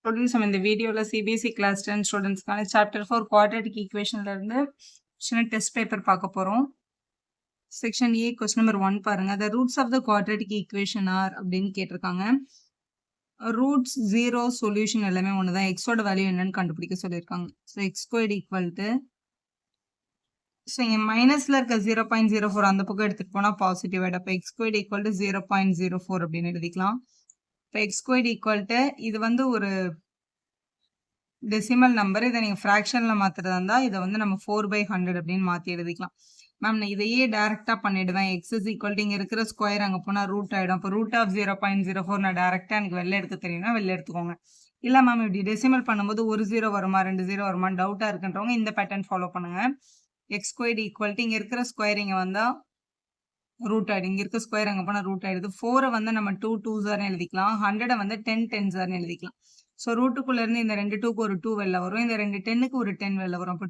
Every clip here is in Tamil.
ஸ்டூடெண்ட்ஸ் நம்ம இந்த வீடியோவில் சிபிஎஸ்சி கிளாஸ் 10 ஸ்டூடெண்ட்ஸ்க்கான சாப்டர் 4 குவாட்ரேட்டிக் ஈக்குவேஷன்ல இருந்து சின்ன டெஸ்ட் பேப்பர் பார்க்க போகிறோம். செக்ஷன் ஏ கொஸ்டின் நம்பர் 1 பாருங்க. The roots of the quadratic equation are அப்படின்னு கேட்டிருக்காங்க. ரூட்ஸ் 0 சொல்யூஷன் எல்லாமே ஒன்று தான். எக்ஸோட வேல்யூ என்னன்னு கண்டுபிடிக்க சொல்லியிருக்காங்க. So X squared equal to so இங்கே மைனஸில் இருக்க 0.04 அந்த பக்கம் எடுத்துகிட்டு போனால் பாசிட்டிவ் ஆகிடும். அப்போ எக்ஸ் ஸ்கொயர்ட் ஈக்குவல் டு 0.04 அப்படின்னு எழுதிக்கலாம். இப்போ எக்ஸ் ஸ்கொயர்ட் ஈக்குவல் டு இது வந்து ஒரு டெசிமல் நம்பர். இதை நீங்கள் ஃப்ராக்ஷனில் மாற்றுறதா இருந்தால் இதை வந்து நம்ம 4/100 அப்படின்னு மாற்றி எழுதிக்கலாம். மேம் நான் இதையே டேரெக்டாக பண்ணிவிடுவேன். எக்ஸ் இஸ் ஈக்குவல் டு இங்கே இருக்கிற ஸ்கொயர் அங்கே போனால் ரூட் ஆகிடும். அப்போ ரூட் ஆஃப் 0.04 நான் டேரெக்டாக எனக்கு வெளில எடுக்க தெரியும்னா வெளில எடுத்துக்கோங்க. இல்லை மேம் இப்படி டெசிமல் பண்ணும்போது ஒரு 0 வருமா 2 0 வருமான்னு டவுட்டாக இருக்குன்றவங்க இந்த பேட்டர்ன் ஃபாலோ பண்ணுங்கள். எக்ஸ் ஸ்கொயர்ட் ஈக்குவல் டு இங்கே இருக்கிற ஸ்கொயர் இங்கே வந்தால் ரூட் ஆகிடும். இங்கே இருக்க ஸ்கொயர் அங்கே போனால் ரூட் ஆகிடுது. 4 வந்து நம்ம 2 2s எழுதிக்கலாம். 100 வந்து 10 10s எழுதிக்கலாம். ஸோ ரூட்டுக்குள்ளேருந்து இந்த 2 2க்கு ஒரு 2 வெளில வரும். இந்த 2 10க்கு ஒரு 10 வெளில வரும். அப்போ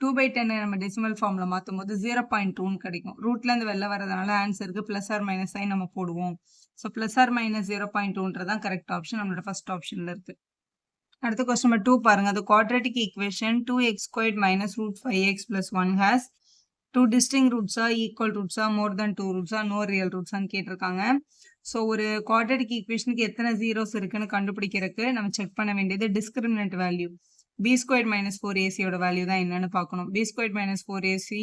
2/10 நம்ம டெசிமல் ஃபார்மில் மாற்றும் போது 0.2ன்னு கிடைக்கும். ரூட்லேருந்து வெளில வரதுனால ஆன்சருக்கு ப்ளஸ் ஆர் மைனஸ் ஆகி நம்ம போடுவோம். ஸோ ப்ளஸ் ஆர் மைனஸ் 0.2ன்றதான் கரெக்ட் ஆப்ஷன். நம்மளோட ஃபர்ஸ்ட் ஆப்ஷனில் இருக்குது. அடுத்த கொஸ்டின் நம்பர் 2 பாருங்க. அது quadratic equation 2x squared minus root 5x plus 1 has two distinct roots are equal roots are more than 2 roots are no real roots ஆன்னு கேட்டிருக்காங்க. ஸோ ஒரு குவாட்ரேட்டிக் ஈக்குவேஷனுக்கு எத்தனை ஜீரோஸ் இருக்குன்னு கண்டுபிடிக்கிறதுக்கு நம்ம செக் பண்ண வேண்டியது discriminant value. b squared minus 4ac யோட வேல்யூ தான் என்னன்னு பார்க்கணும். b squared minus 4ac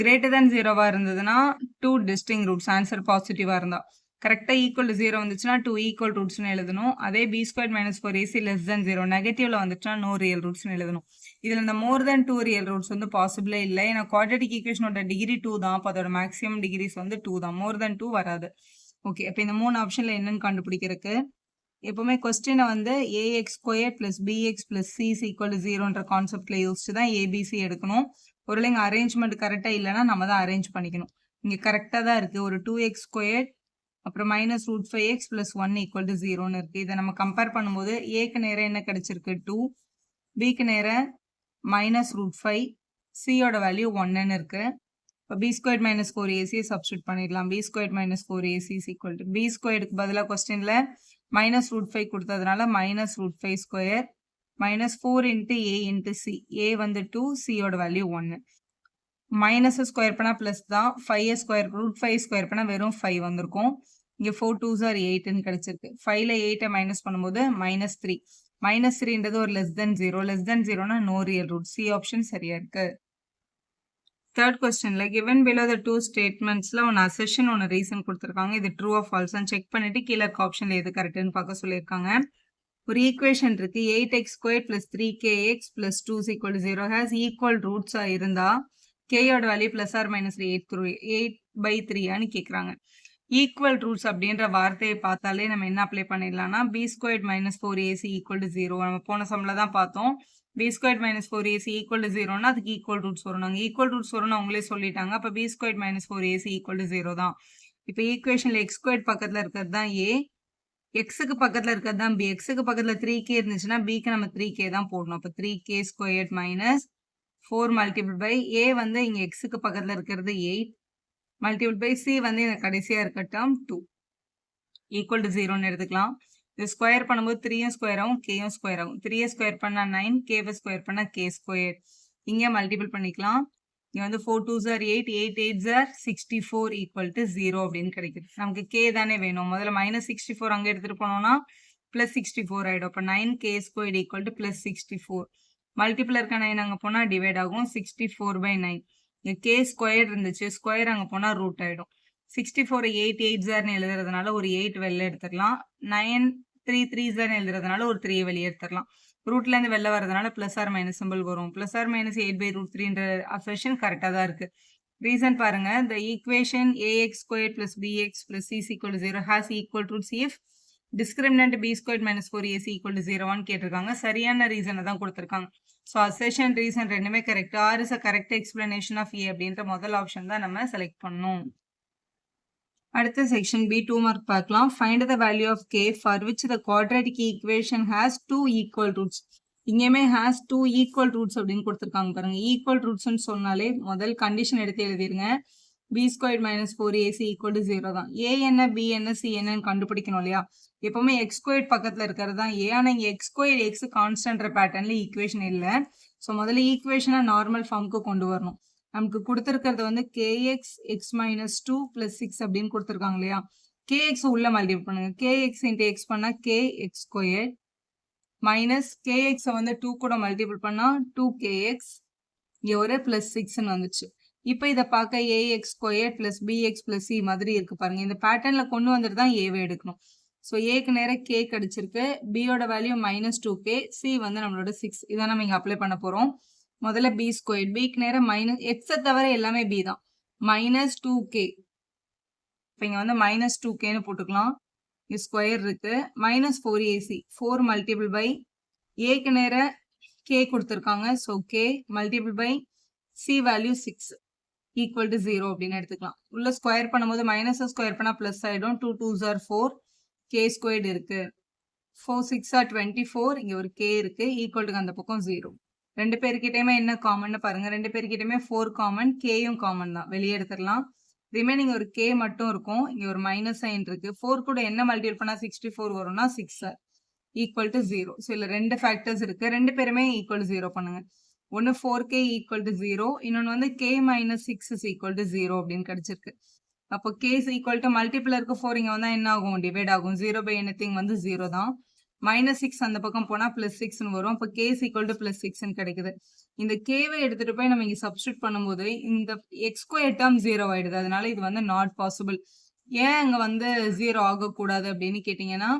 greater than 0வா இருந்ததுன்னா 2 distinct roots, ஆன்சர் பாசிட்டிவா இருந்தா. கரெக்டாக ஈக்குவல் டு 0 வந்துச்சுன்னா 2 ஈக்குவல் ரூட்ஸ்னு எழுதணும். அதே b squared minus 4ac less than 0 நெகட்டிவ்ல வந்துச்சுன்னா நோ ரியல் ரூட்ஸ்னு எழுதணும். இதில் இந்த மோர் தென் 2 ரியல் ரூட்ஸ் வந்து பாசிபிளே இல்லை. ஏன்னா குவாட்ரேட்டிக் ஈக்குவேஷனோட டிகிரி 2 தான். அப்போ அதோட மேக்ஸிமம் டிகிரிஸ் வந்து 2 தான். மோர் தென் 2 வராது. ஓகே, அப்போ இந்த 3 ஆப்ஷனில் என்னன்னு கண்டுபிடிக்கிறதுக்கு எப்போவுமே கொஸ்டினை வந்து ax squared plus bx plus c is equal to 0ன்ற கான்செப்டில் யோசிச்சு தான் ஏபிசி எடுக்கணும். ஒருவேளை இங்கே அரேஞ்ச்மெண்ட் கரெக்டாக இல்லைன்னா நம்ம தான் அரேஞ்ச் பண்ணிக்கணும். இங்கே கரெக்டாக தான் இருக்குது. ஒரு 2x squared அப்புறம் minus root 5x plus 1 equal to 0ன்னு இருக்குது. இதை நம்ம கம்பேர் பண்ணும்போது ஏக்கு நேரம் என்ன கிடைச்சிருக்கு 2, பிக்கு நேரம் மைனஸ் ரூட் 5, சியோட வேல்யூ 1ன்னு இருக்குது. இப்போ b squared minus 4ac substitute பண்ணிடலாம். b squared minus 4ac is equal to b squaredக்கு பதிலாக கொஸ்டினில் மைனஸ் ரூட் 5 கொடுத்ததுனால minus root 5 square minus 4 into a into c. a வந்து 2, சியோட வேல்யூ 1. மைனஸ் ஸ்கொயர் பண்ணால் ப்ளஸ் தான். 5 ஸ்கொயர் ரூட் 5 ஸ்கொயர் பண்ணால் வெறும் 5 வந்திருக்கும். இங்கே 4 2s are 8ன்னு கிடைச்சிருக்கு. 5ல 8 மைனஸ் பண்ணும்போது மைனஸ் 3. மைனஸ் 3ன்றது ஒரு லெஸ் தென் 0. லெஸ் தென் 0னா no real root. C option சரியா இருக்கு. தேர்ட் கொஸ்டின்ல given below the two statementsல ஒன்று அசெஷன் ஒன்று ரீசன் கொடுத்துருக்காங்க. இது ட்ரூ ஆஃப் ஃபால்ஸ்ன்னு செக் பண்ணிட்டு கீழே இருக்க ஆப்ஷன்ல எது கரெக்டுன்னு பார்க்க சொல்லியிருக்காங்க. ஒரு ஈக்குவேஷன் இருக்கு. 8x squared plus 3kx plus 2 is equal to 0 has equal roots இருந்தா கேயோட வேல்யூ பிளஸ் ஆர் மைனஸ் 8/3 கேட்குறாங்க. ஈக்குவல் ரூட்ஸ் அப்படின்ற வார்த்தையை பார்த்தாலே நம்ம என்ன apply பண்ணிடலாம்னா b squared minus 4ac equal to 0 நம்ம போன சம்மில் தான் பார்த்தோம். b squared minus 4ac equal to 0னா அதுக்கு ஈக்குவல் ரூட்ஸ் வரும். நாங்கள் ஈக்குவல் ரூட்ஸ் வரும்னு அவங்களே சொல்லிட்டாங்க. அப்போ b squared minus 4ac equal to 0 தான். இப்போ ஈக்குவேஷனில் x squared பக்கத்தில் இருக்கிறது தான் a, எக்ஸுக்கு பக்கத்தில் இருக்கிறது தான் b. எக்ஸுக்கு பக்கத்தில் 3k இருந்துச்சுன்னா bக்கு நம்ம 3k தான் போடணும். அப்போ 3k squared minus 4 multiple by a வந்து இங்கே எக்ஸுக்கு பக்கத்தில் இருக்கிறது 8 மல்டிபிள் பை சி வந்து இந்த கடைசியாக இருக்க டேர்ம் 2 ஈக்குவல் டு 0ன்னு எடுத்துக்கலாம். இது ஸ்கொயர் பண்ணும்போது 3யும் ஸ்கொயர் ஆகும், கேயும் ஸ்கொயர் ஆகும். 3 ஸ்கொயர் பண்ணால் 9, கேவை ஸ்கொயர் பண்ணால் கே ஸ்கொயர். இங்கே மல்டிபிள் பண்ணிக்கலாம். இங்கே வந்து 4 2s are 8, 8 8s are 64 equal to 0 அப்படின்னு கிடைக்குது. நமக்கு கே தானே வேணும். முதல்ல மைனஸ் 64 அங்கே எடுத்துகிட்டு போனோம்னா ப்ளஸ் 64 ஆகிடும். அப்போ 9k squared equal to plus 64. Multiple இருக்க 9 அங்கே போனால் டிவைட் ஆகும். 64/9. இங்கே கே ஸ்கொயர் இருந்துச்சு, ஸ்கொயர் அங்கே போனால் ரூட் ஆகிடும். 64 8 8s எழுதுறதுனால ஒரு 8 வெளில எடுத்துடலாம். 9 3 3s எழுதுறதுனால ஒரு 3 வெளியே எடுத்துடலாம். ரூட்லேருந்து வெளில வரதுனால ப்ளஸ் ஆர் மைனஸ் சிம்பிள் வரும். ப்ளஸ் ஆர் மைனஸ் 8/√3ன்ற அசெஷன் கரெக்டாக தான் இருக்குது. ரீசன் பாருங்க. the equation ax squared plus bx plus c is equal to 0 has equal roots if discriminant b squared minus 4ac equal to 0 கேட்டிருக்காங்க. சரியான ரீசனை தான் கொடுத்துருக்காங்க. ஸோ அசெஷன் ரீசன் ரெண்டுமே correct. R is a correct explanation of A அப்படின்ற முதல் ஆப்ஷன் தான் நம்ம செலக்ட் பண்ணணும். அடுத்த செக்ஷன் பி 2 மார்க் பார்க்கலாம். Find the value of K for which the quadratic equation has 2 equal roots. இங்கேயுமே ஹேஸ் 2 ஈக்குவல் ரூட்ஸ் அப்படின்னு கொடுத்துருக்காங்க பாருங்க. ஈக்குவல் ரூட்ஸ்ன்னு சொன்னாலே முதல் கண்டிஷன் எடுத்து எழுதிருங்க. b square minus 4ac equal to 0 தான். a என்ன b என்ன c என்னன்னு கண்டுபிடிக்கணும் இல்லையா? எப்பவுமே எக்ஸ் ஸ்கொயர் பக்கத்துல இருக்கிறது தான் ஏ. ஆனால் இங்கே எக்ஸ் ஸ்கொயர் எக்ஸ் கான்ஸ்டன்ட் பேட்டர்ன்ல ஈக்குவேஷன் இல்லை. ஸோ முதல்ல ஈக்குவேஷனை நார்மல் ஃபார்முக்கு கொண்டு வரணும். நமக்கு கொடுத்துருக்கிறது வந்து கேஎக்ஸ் எக்ஸ் மைனஸ் 2 + 6 அப்படின்னு கொடுத்துருக்காங்க இல்லையா? கேஎக்ஸ் உள்ள மல்டிபிள் பண்ணுங்க. கேஎக்ஸ் இன்ட்டு எக்ஸ் பண்ணா கே எக்ஸ் ஸ்கொயர் மைனஸ் கேஎக்ஸை வந்து 2 கூட மல்டிபிள் பண்ணா 2kx இங்கே ஒரு +6ன்னு வந்துச்சு. இப்போ இதை பார்க்க a x square plus b x plus c மாதிரி இருக்கு பாருங்க. இந்த பேட்டர்னில் கொண்டு வந்துட்டு தான் ஏவை எடுக்கணும். ஸோ ஏக்கு நேரம் கே கிடைச்சிருக்கு, பியோட வேல்யூ -2k, சி வந்து நம்மளோட 6. இதை நம்ம இங்கே அப்ளை பண்ண போகிறோம். முதல்ல பி ஸ்கொயர், பிக்கு நேரம் மைனஸ் எக்ஸை தவிர எல்லாமே பி தான், -2k. இப்போ இங்கே வந்து -2kன்னு போட்டுக்கலாம். இங்கே ஸ்கொயர் இருக்கு, -4ac 4 மல்டிபிள் பை ஏக்கு நேரம் கே கொடுத்துருக்காங்க. So k multiple by c value 6 equal to 0 அப்படின்னு எடுத்துக்கலாம். உள்ள ஸ்கொயர் பண்ணும்போது மைனஸை ஸ்கொயர் பண்ணால் ப்ளஸ் ஆகிடும். 2 2s are 4, கே ஸ்கொயர்டு இருக்கு. 4 6 are 24, இங்கே ஒரு கே இருக்கு, ஈக்குவல் டு அந்த பக்கம் 0. ரெண்டு பேருக்கிட்டையுமே என்ன காமன்னு பாருங்க. ரெண்டு பேருக்கிட்டையுமே 4 காமன், கேயும் காமன் தான், வெளியே எடுத்துடலாம். ரிமைனிங் ஒரு கே மட்டும் இருக்கும். இங்கே ஒரு மைனஸ் சைன் இருக்கு. 4 கூட என்ன மல்டிபிள் பண்ணால் 64 வரும்னா 6 ஈக்குவல் டு 0. ஸோ இதில் ரெண்டு ஃபேக்டர்ஸ் இருக்கு. ரெண்டு பேருமே ஈக்குவல் டு 0 பண்ணுங்க. ஒன்று 4k ஈக்குவல் டு 0, இன்னொன்று வந்து k - 6 இஸ் ஈக்குவல் டு 0 அப்படின்னு கிடைச்சிருக்கு. அப்போ k is equal to multiple இருக்க 4 இங்கே வந்தால் என்ன ஆகும், டிவைட் ஆகும். 0 பை எனிதிங் வந்து 0 தான். -6 அந்த பக்கம் போனால் +6ன்னு வரும். அப்போ k இஸ் ஈக்குவல் டு +6ன்னு கிடைக்குது. இந்த கேவை எடுத்துகிட்டு போய் நம்ம இங்கே சப்ஸ்டியூட் பண்ணும்போது இந்த எக்ஸ் ஸ்கொயர் டேர்ம் 0 ஆகிடுது. அதனால இது வந்து நாட் பாசிபிள். ஏன் அங்கே வந்து 0 ஆகக்கூடாது அப்படின்னு கேட்டிங்கன்னா,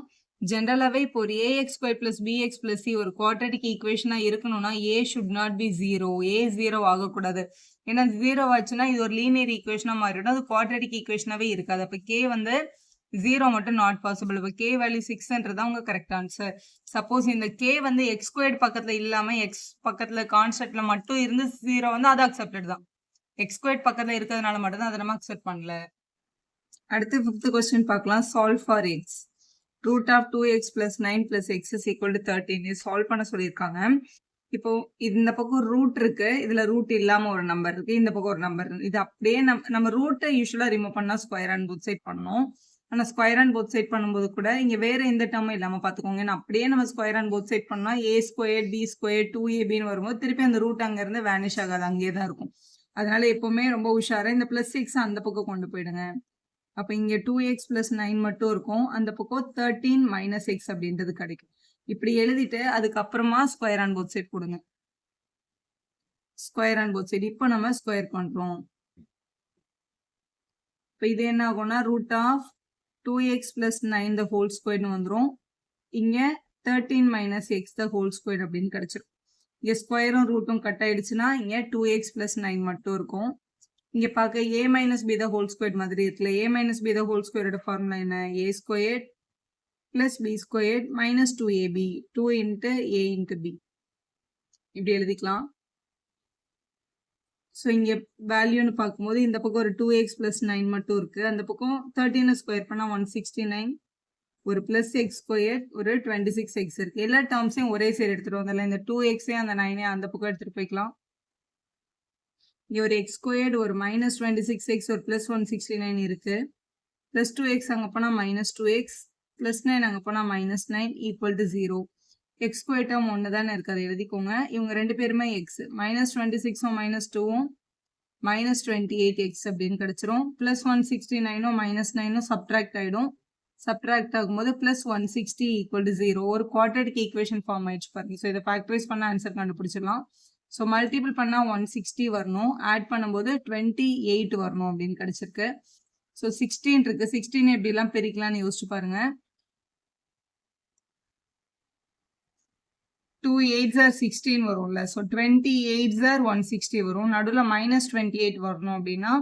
ஜென்ரலாகவே இப்போ ஒரு a x square plus b x plus c ஒரு குவாட்ரட்டிக் ஈக்குவேஷனாக இருக்கணும்னா a should not be 0, a 0 ஆகக்கூடாது. ஏன்னா 0 ஆச்சுன்னா இது ஒரு லீனியர் ஈக்குவேஷனாக மாறிடும், அது குவாட்ரட்டிக் ஈக்குவேஷனாகவே இருக்காது. அப்போ கே வந்து 0 மட்டும் நாட் பாசிபிள். இப்போ கே வேல்யூ 6ன்றது தான் உங்கள் கரெக்ட் ஆன்சர். சப்போஸ் இந்த கே வந்து எக்ஸ் ஸ்கொயர்ட் பக்கத்தில் இல்லாமல் எக்ஸ் பக்கத்தில் கான்ஸ்டன்ட்ல மட்டும் இருந்து 0 வந்து அது அக்செப்டட் தான். எக்ஸ் ஸ்கொயர்ட் பக்கத்தில் இருக்கிறதுனால மட்டும்தான் அதை நம்ம அக்செப்ட் பண்ணல. அடுத்து 5th கொஸ்டின் பார்க்கலாம். Solve for x. Root of 2x + 9 + x is equal to 13 இது சால்வ் பண்ண சொல்லியிருக்காங்க. இப்போ இந்த பக்கம் ரூட் இருக்கு, இதுல ரூட் இல்லாம ஒரு நம்பர் இருக்கு, இந்த பக்கம் ஒரு நம்பர் இருக்கு. இது அப்படியே நம்ம ரூட்டை யூஸ்வலா ரிமூவ் பண்ணா ஸ்கொயர் அண்ட் போத் சைட் பண்ணணும். ஆனால் ஸ்கொயர் அண்ட் போத் சைட் பண்ணும்போது கூட இங்க வேற எந்த டேர்மும் இல்லாம பாத்துக்கோங்க. ஏன்னா அப்படியே நம்ம ஸ்கொயர் அண்ட் போத் சைட் பண்ணா a square b square 2ab வரும்போது திருப்பி அந்த ரூட் அங்க இருந்து வேனிஷ் ஆகாது, அங்கேயே தான் இருக்கும். அதனால எப்பவுமே ரொம்ப உஷாரா இந்த +6 அந்த பக்கம் கொண்டு போயிடுங்க. அப்போ இங்கே 2x + 9 மட்டும் இருக்கும், அந்த பக்கம் 13 - x அப்படின்றது கிடைக்கும். இப்படி எழுதிட்டு அதுக்கப்புறமா ஸ்கொயர் அண்ட் போத் சைட் கொடுங்க. ஸ்கொயர் அண்ட் போத் சைட் இப்போ நம்ம ஸ்கொயர் பண்ணுறோம். இப்போ இது என்ன ஆகும்னா root of 2x + 9 the whole squareன்னு வந்துடும். இங்கே 13 - x the whole square அப்படின்னு கிடைச்சிடும். இங்கே ஸ்கொயரும் ரூட்டும் கட் ஆயிடுச்சுன்னா இங்கே 2x + 9 மட்டும் இருக்கும். இங்க பார்க்க a - b the whole square மாதிரி இருக்குல்ல, a - b the whole square formula என்ன, a squared plus b squared minus 2ab 2 into a into b இப்படி எழுதிக்கலாம். ஸோ இங்கே வேல்யூன்னு பார்க்கும்போது இந்த பக்கம் ஒரு 2x + 9 மட்டும் இருக்கு, அந்த பக்கம் 13 ஸ்கொயர் பண்ணால் 169, ஒரு ப்ளஸ் எக்ஸ் ஸ்கொயர் ஒரு 26x இருக்கு. எல்லா டேர்ம்ஸையும் ஒரே சைடு எடுத்துகிட்டு வந்தல, இந்த 2xஐயும் அந்த 9ஐயும் அந்த பக்கம் எடுத்துகிட்டு போய்க்கலாம். இங்கே ஒரு எக்ஸ் ஸ்கொயர்டு ஒரு -26x ஒரு +169 இருக்கு, +2x அங்கே போனால் -2x, +9 அங்கே போனால் -9 equal to 0. X square term ஒன்று தானே இருக்குது, அதை எழுதிக்கோங்க. இவங்க ரெண்டு பேருமே எக்ஸ், -26ம் -2ம் -28x அப்படின்னு கிடச்சிரும். +169ம் -9ம் சப்ட்ராக்ட் ஆகிடும். சப்ட்ராக்ட் ஆகும்போது +160 ஈக்குவல் டு 0. ஒரு குவாட்ரட்டிக் ஈக்குவேஷன் ஃபார்ம் ஆயிடுச்சு பாருங்க. ஸோ இதை ஃபேக்டரைஸ் பண்ண ஆன்சர் கண்டுபிடிச்சிடலாம். ஸோ மல்டிபிள் பண்ணால் 160 வரணும், ஆட் பண்ணும்போது 28 வரணும் அப்படின்னு கிடைச்சிருக்கு. ஸோ 16 இருக்கு, 16 எப்படிலாம் பிரிக்கலாம்னு யோசிச்சு பாருங்க. 2 8s are 16 வரும்ல, ஸோ 28s are 160 வரும். நடுவில் -28 வரணும் அப்படின்னா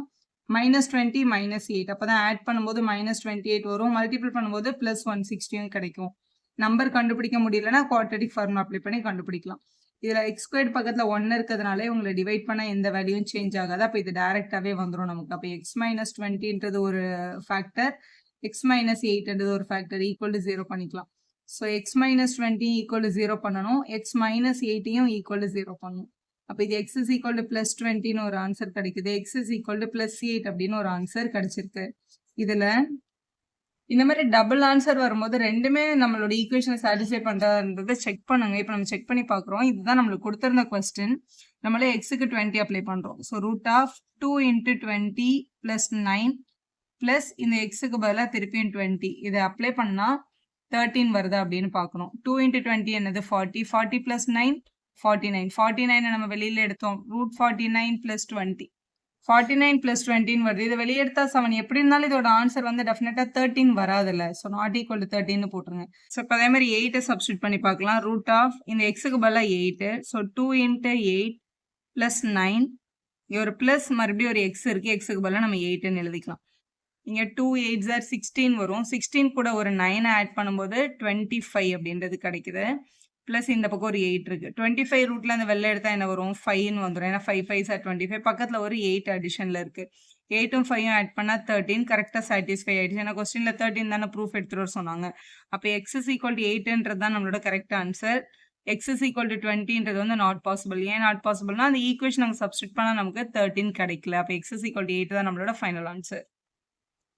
-20 -8, அப்போ தான் ஆட் பண்ணும்போது -28 வரும், மல்டிபிள் பண்ணும்போது +160 கிடைக்கும். நம்பர் கண்டுபிடிக்க முடியலன்னா குவாட்ரட்டிக் ஃபார்முலா அப்ளை பண்ணி கண்டுபிடிக்கலாம். இதில் எக்ஸ் ஸ்கொயர்ட் பக்கத்தில் 1 இருக்கிறதுனால உங்களை டிவைட் பண்ண எந்த வேல்யூவும் சேஞ்ச் ஆகாது. அப்போ இது டேரெக்டாகவே வந்துடும் நமக்கு. அப்போ x - 20ன்றது ஒரு ஃபேக்டர், x - 8ன்றது ஒரு ஃபேக்டர், ஈக்குவல் டு 0 பண்ணிக்கலாம். ஸோ x - 20 ஈக்குவல் டு 0 பண்ணணும், x - 8யும் ஈக்குவல் டு 0 பண்ணணும். அப்போ இது x is equal to plus 20ன்னு ஒரு ஆன்சர் கிடைக்குது. x is equal to plus 8 அப்படின்னு ஒரு ஆன்சர் கிடைச்சிருக்கு. இதில் இந்த மாதிரி டபுள் ஆன்சர் வரும்போது ரெண்டுமே நம்மளோட ஈக்குவேஷனை சாட்டிஸ்ஃபை பண்ணுறதுன்றதை செக் பண்ணுங்க. இப்போ நம்ம செக் பண்ணி பார்க்குறோம். இதுதான் நம்மளுக்கு கொடுத்துருந்த கொஸ்டின். நம்மளே எக்ஸுக்கு 20 அப்ளை பண்ணுறோம். ஸோ √2 × 20 + 9 ப்ளஸ் இந்த எக்ஸுக்கு பதிலாக திருப்பியும் 20 இதை அப்ளை பண்ணால் 13 வருது அப்படின்னு பார்க்கணும். 2 × 20 என்னது 40, 40 + 9 49, 49 நம்ம வெளியில் எடுத்தோம். √49 + 20, 49 + 20 வருது. இதை வெளியே எடுத்தா 7. எப்படி இருந்தாலும் இதோட ஆன்சர் வந்து டெஃபினட்டாக 13 வராதுல்ல. ஸோ நாட் ஈக்குவல் டு 13ன்னு போட்டுருங்க. ஸோ இப்போ அதே மாதிரி 8 சப்ஸ்டியூட் பண்ணி பார்க்கலாம். இந்த எக்ஸுக்கு பதிலாக 8, ஸோ 2 × 8 + 9, இங்கே ஒரு ப்ளஸ் மறுபடியும் ஒரு எக்ஸ் இருக்குது. எக்ஸுக்கு பதிலாக நம்ம 8ன்னு எழுதிக்கலாம். இங்கே 2 8 are 16 வரும். 16 கூட ஒரு 9 ஆட் பண்ணும்போது 25 அப்படின்றது கிடைக்குது. ப்ளஸ் இந்த பக்கம் ஒரு 8 இருக்குது. 25 ரூட்டில் அந்த வெளில எடுத்தால் என்ன வரும் 5ன்னு வந்துடும். ஏன்னா 5 5s are 25. பக்கத்தில் ஒரு 8 அடிஷனில் இருக்குது. 8ம் 5ம் ஆட் பண்ணால் 13 கரெக்டாக சாட்டிஸ்ஃபை ஆகிடுச்சு. ஏன்னா கொஸ்டினில் 13 தானே ப்ரூஃப் எடுத்துகிட்டு வர சொன்னாங்க. அப்போ x is equal to 8ன்றது தான் நம்மளோட correct answer. x is equal to 20ன்றது வந்து நாட் பாசிபிள். ஏன் நாட் பாசிபிள்னா அந்த ஈக்குவேஷன் நாங்கள் சப்ஸ்டியூட் பண்ணால் நமக்கு 13 கிடைக்கல. அப்போ x is equal to 8 தான் நம்மளோட final answer.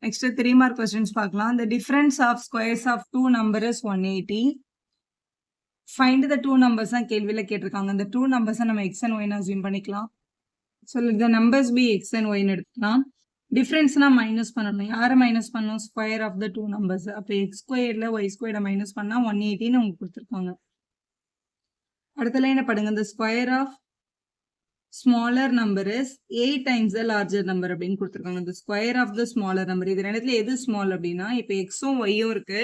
Next 3 mark questions பார்க்கலாம். The difference of squares of two numbers is 180. Find the two numbers தான் கேள்வியில் கேட்டிருக்காங்க. இந்த 2 நம்பர்ஸை நம்ம x and y அசியூம் பண்ணிக்கலாம். So the numbers be x and y எடுத்துக்கலாம். டிஃப்ரென்ஸ்னா மைனஸ் பண்ணணும். யாரை மைனஸ் பண்ணணும்? Square of the 2 numbers. அப்போ x ஸ்கொயரில் y ஸ்கொயரை மைனஸ் பண்ணால் 180ன்னு உங்களுக்கு கொடுத்துருக்காங்க. அடுத்த லைனை படுங்க. the square of smaller number is 8 times the larger number அப்படின்னு கொடுத்துருக்காங்க. the square of the smaller number. இது ரெண்டுத்துல எது ஸ்மால் அப்படின்னா இப்போ எக்ஸும் ஒய்யும் இருக்கு.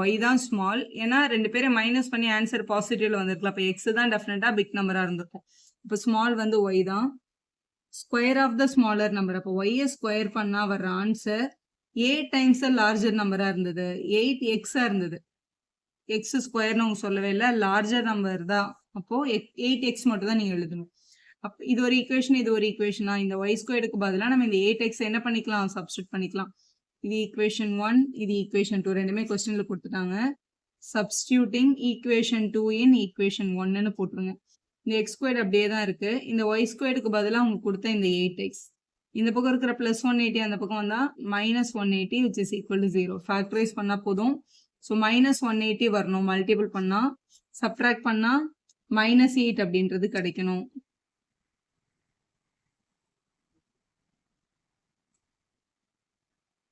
ஒய் தான் ஸ்மால். ஏன்னா ரெண்டு பேரும் மைனஸ் பண்ணி ஆன்சர் பாசிட்டிவ்ல வந்திருக்கலாம். இப்போ எக்ஸ் தான் டெஃபினட்டா பிக் நம்பரா இருந்திருக்கும். இப்போ ஸ்மால் வந்து ஒய் தான். Square of the smaller number. அப்போ ஒய்யை ஸ்கொயர் பண்ணா வர்ற ஆன்சர் 8 times the larger நம்பரா இருந்தது. 8x இருந்தது. எக்ஸ் ஸ்கொயர்னு அவங்க சொல்லவே இல்லை. லார்ஜர் நம்பர் தான். அப்போ 8x மட்டும் தான் நீங்க எழுதணும். இது ஒரு ஈக்குவேஷன், இது ஒரு ஈக்குவேஷனா? இந்த ஒய் ஸ்கொயருக்கு பதிலாக நம்ம இந்த 8x என்ன பண்ணிக்கலாம்? சப்ஸ்டியூட் பண்ணிக்கலாம். இது ஈக்குவேஷன் 1, இது ஈக்குவேஷன் 2 ரெண்டுமே கொஸ்டின்ல கொடுத்துட்டாங்க. சப்ஸ்டியூட்டிங் ஈக்குவேஷன் 2 இன் ஈக்குவேஷன் 1ன்னு போட்டுருங்க. இந்த எக்ஸ் ஸ்கொயர் அப்படியே தான் இருக்கு. இந்த ஒய் ஸ்கொயருக்கு பதிலாக அவங்க கொடுத்த இந்த 8x இந்த பக்கம் இருக்கிற ப்ளஸ் 180 அந்த பக்கம் வந்தால் -180 which is equal to 0. Factorise பண்ணால் போதும். ஸோ -180 வரணும். மல்டிபிள் பண்ணால் சப்ட்ராக்ட் பண்ணால் -8 அப்படின்றது கிடைக்கணும்.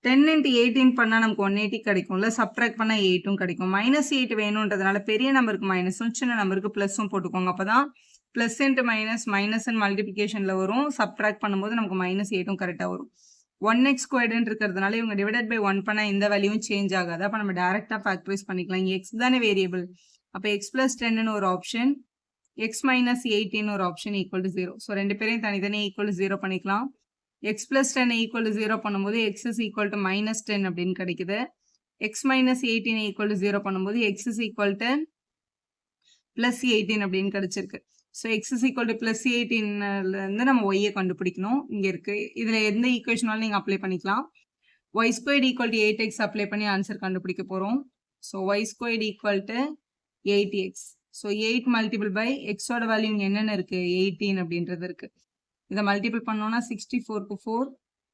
10 × 18 பண்ணால் நமக்கு 180 கிடைக்கும்ல. சப்ட்ராக்ட் பண்ணால் 8ம் கிடைக்கும். -8 வேணுன்றதுனால பெரிய நம்பருக்கு மைனஸும் சின்ன நம்பருக்கு ப்ளஸும் போட்டுக்கோங்க. அப்போ தான் ப்ளஸ் இன்ட்டு மைனஸ் மைனஸ் மல்டிப்ளிகேஷனில் வரும். சப்ட்ராக்ட் பண்ணும்போது நமக்கு -8ம் கரெக்டாக வரும். 1x ஸ்கொயர்டுன்னு இருக்கிறதுனால இவங்க டிவைடட் பை 1 பண்ணால் எந்த வேல்யூவும் சேஞ்ச் ஆகாது. அப்போ நம்ம டேரெக்டாக ஃபேக்டரைஸ் பண்ணிக்கலாம். இங்கே எக்ஸ் தானே வேரியபிள். அப்போ x + 10ன்னு ஒரு ஆப்ஷன், x - 18ன்னு ஒரு ஆப்ஷன் ஈக்குவல் டு 0. ஸோ ரெண்டு பேரையும் தனித்தனியாக ஈக்குவல் டு 0 பண்ணிக்கலாம். x + 10 ஈக்குவல் டு 0 பண்ணும்போது x is equal to -10 அப்படின்னு கிடைக்குது. x - 18 ஈக்குவல் டு 0 பண்ணும்போது x is equal to +18 அப்படின்னு கிடைச்சிருக்கு. So x is equal to +18லேருந்து நம்ம y கண்டுபிடிக்கணும். இங்கே இருக்கு. இதில் எந்த ஈக்குவேஷனாலும் நீங்கள் அப்ளை பண்ணிக்கலாம். y² = 8x அப்ளை பண்ணி ஆன்சர் கண்டுபிடிக்க போகிறோம். So y² = 8x. So 8 multiple by எக்ஸோட வேல்யூ இங்கே என்னென்ன இருக்குது? 18 அப்படின்றது இருக்குது. இதை மல்டிபிள் பண்ணோம்னா 64க்கு 4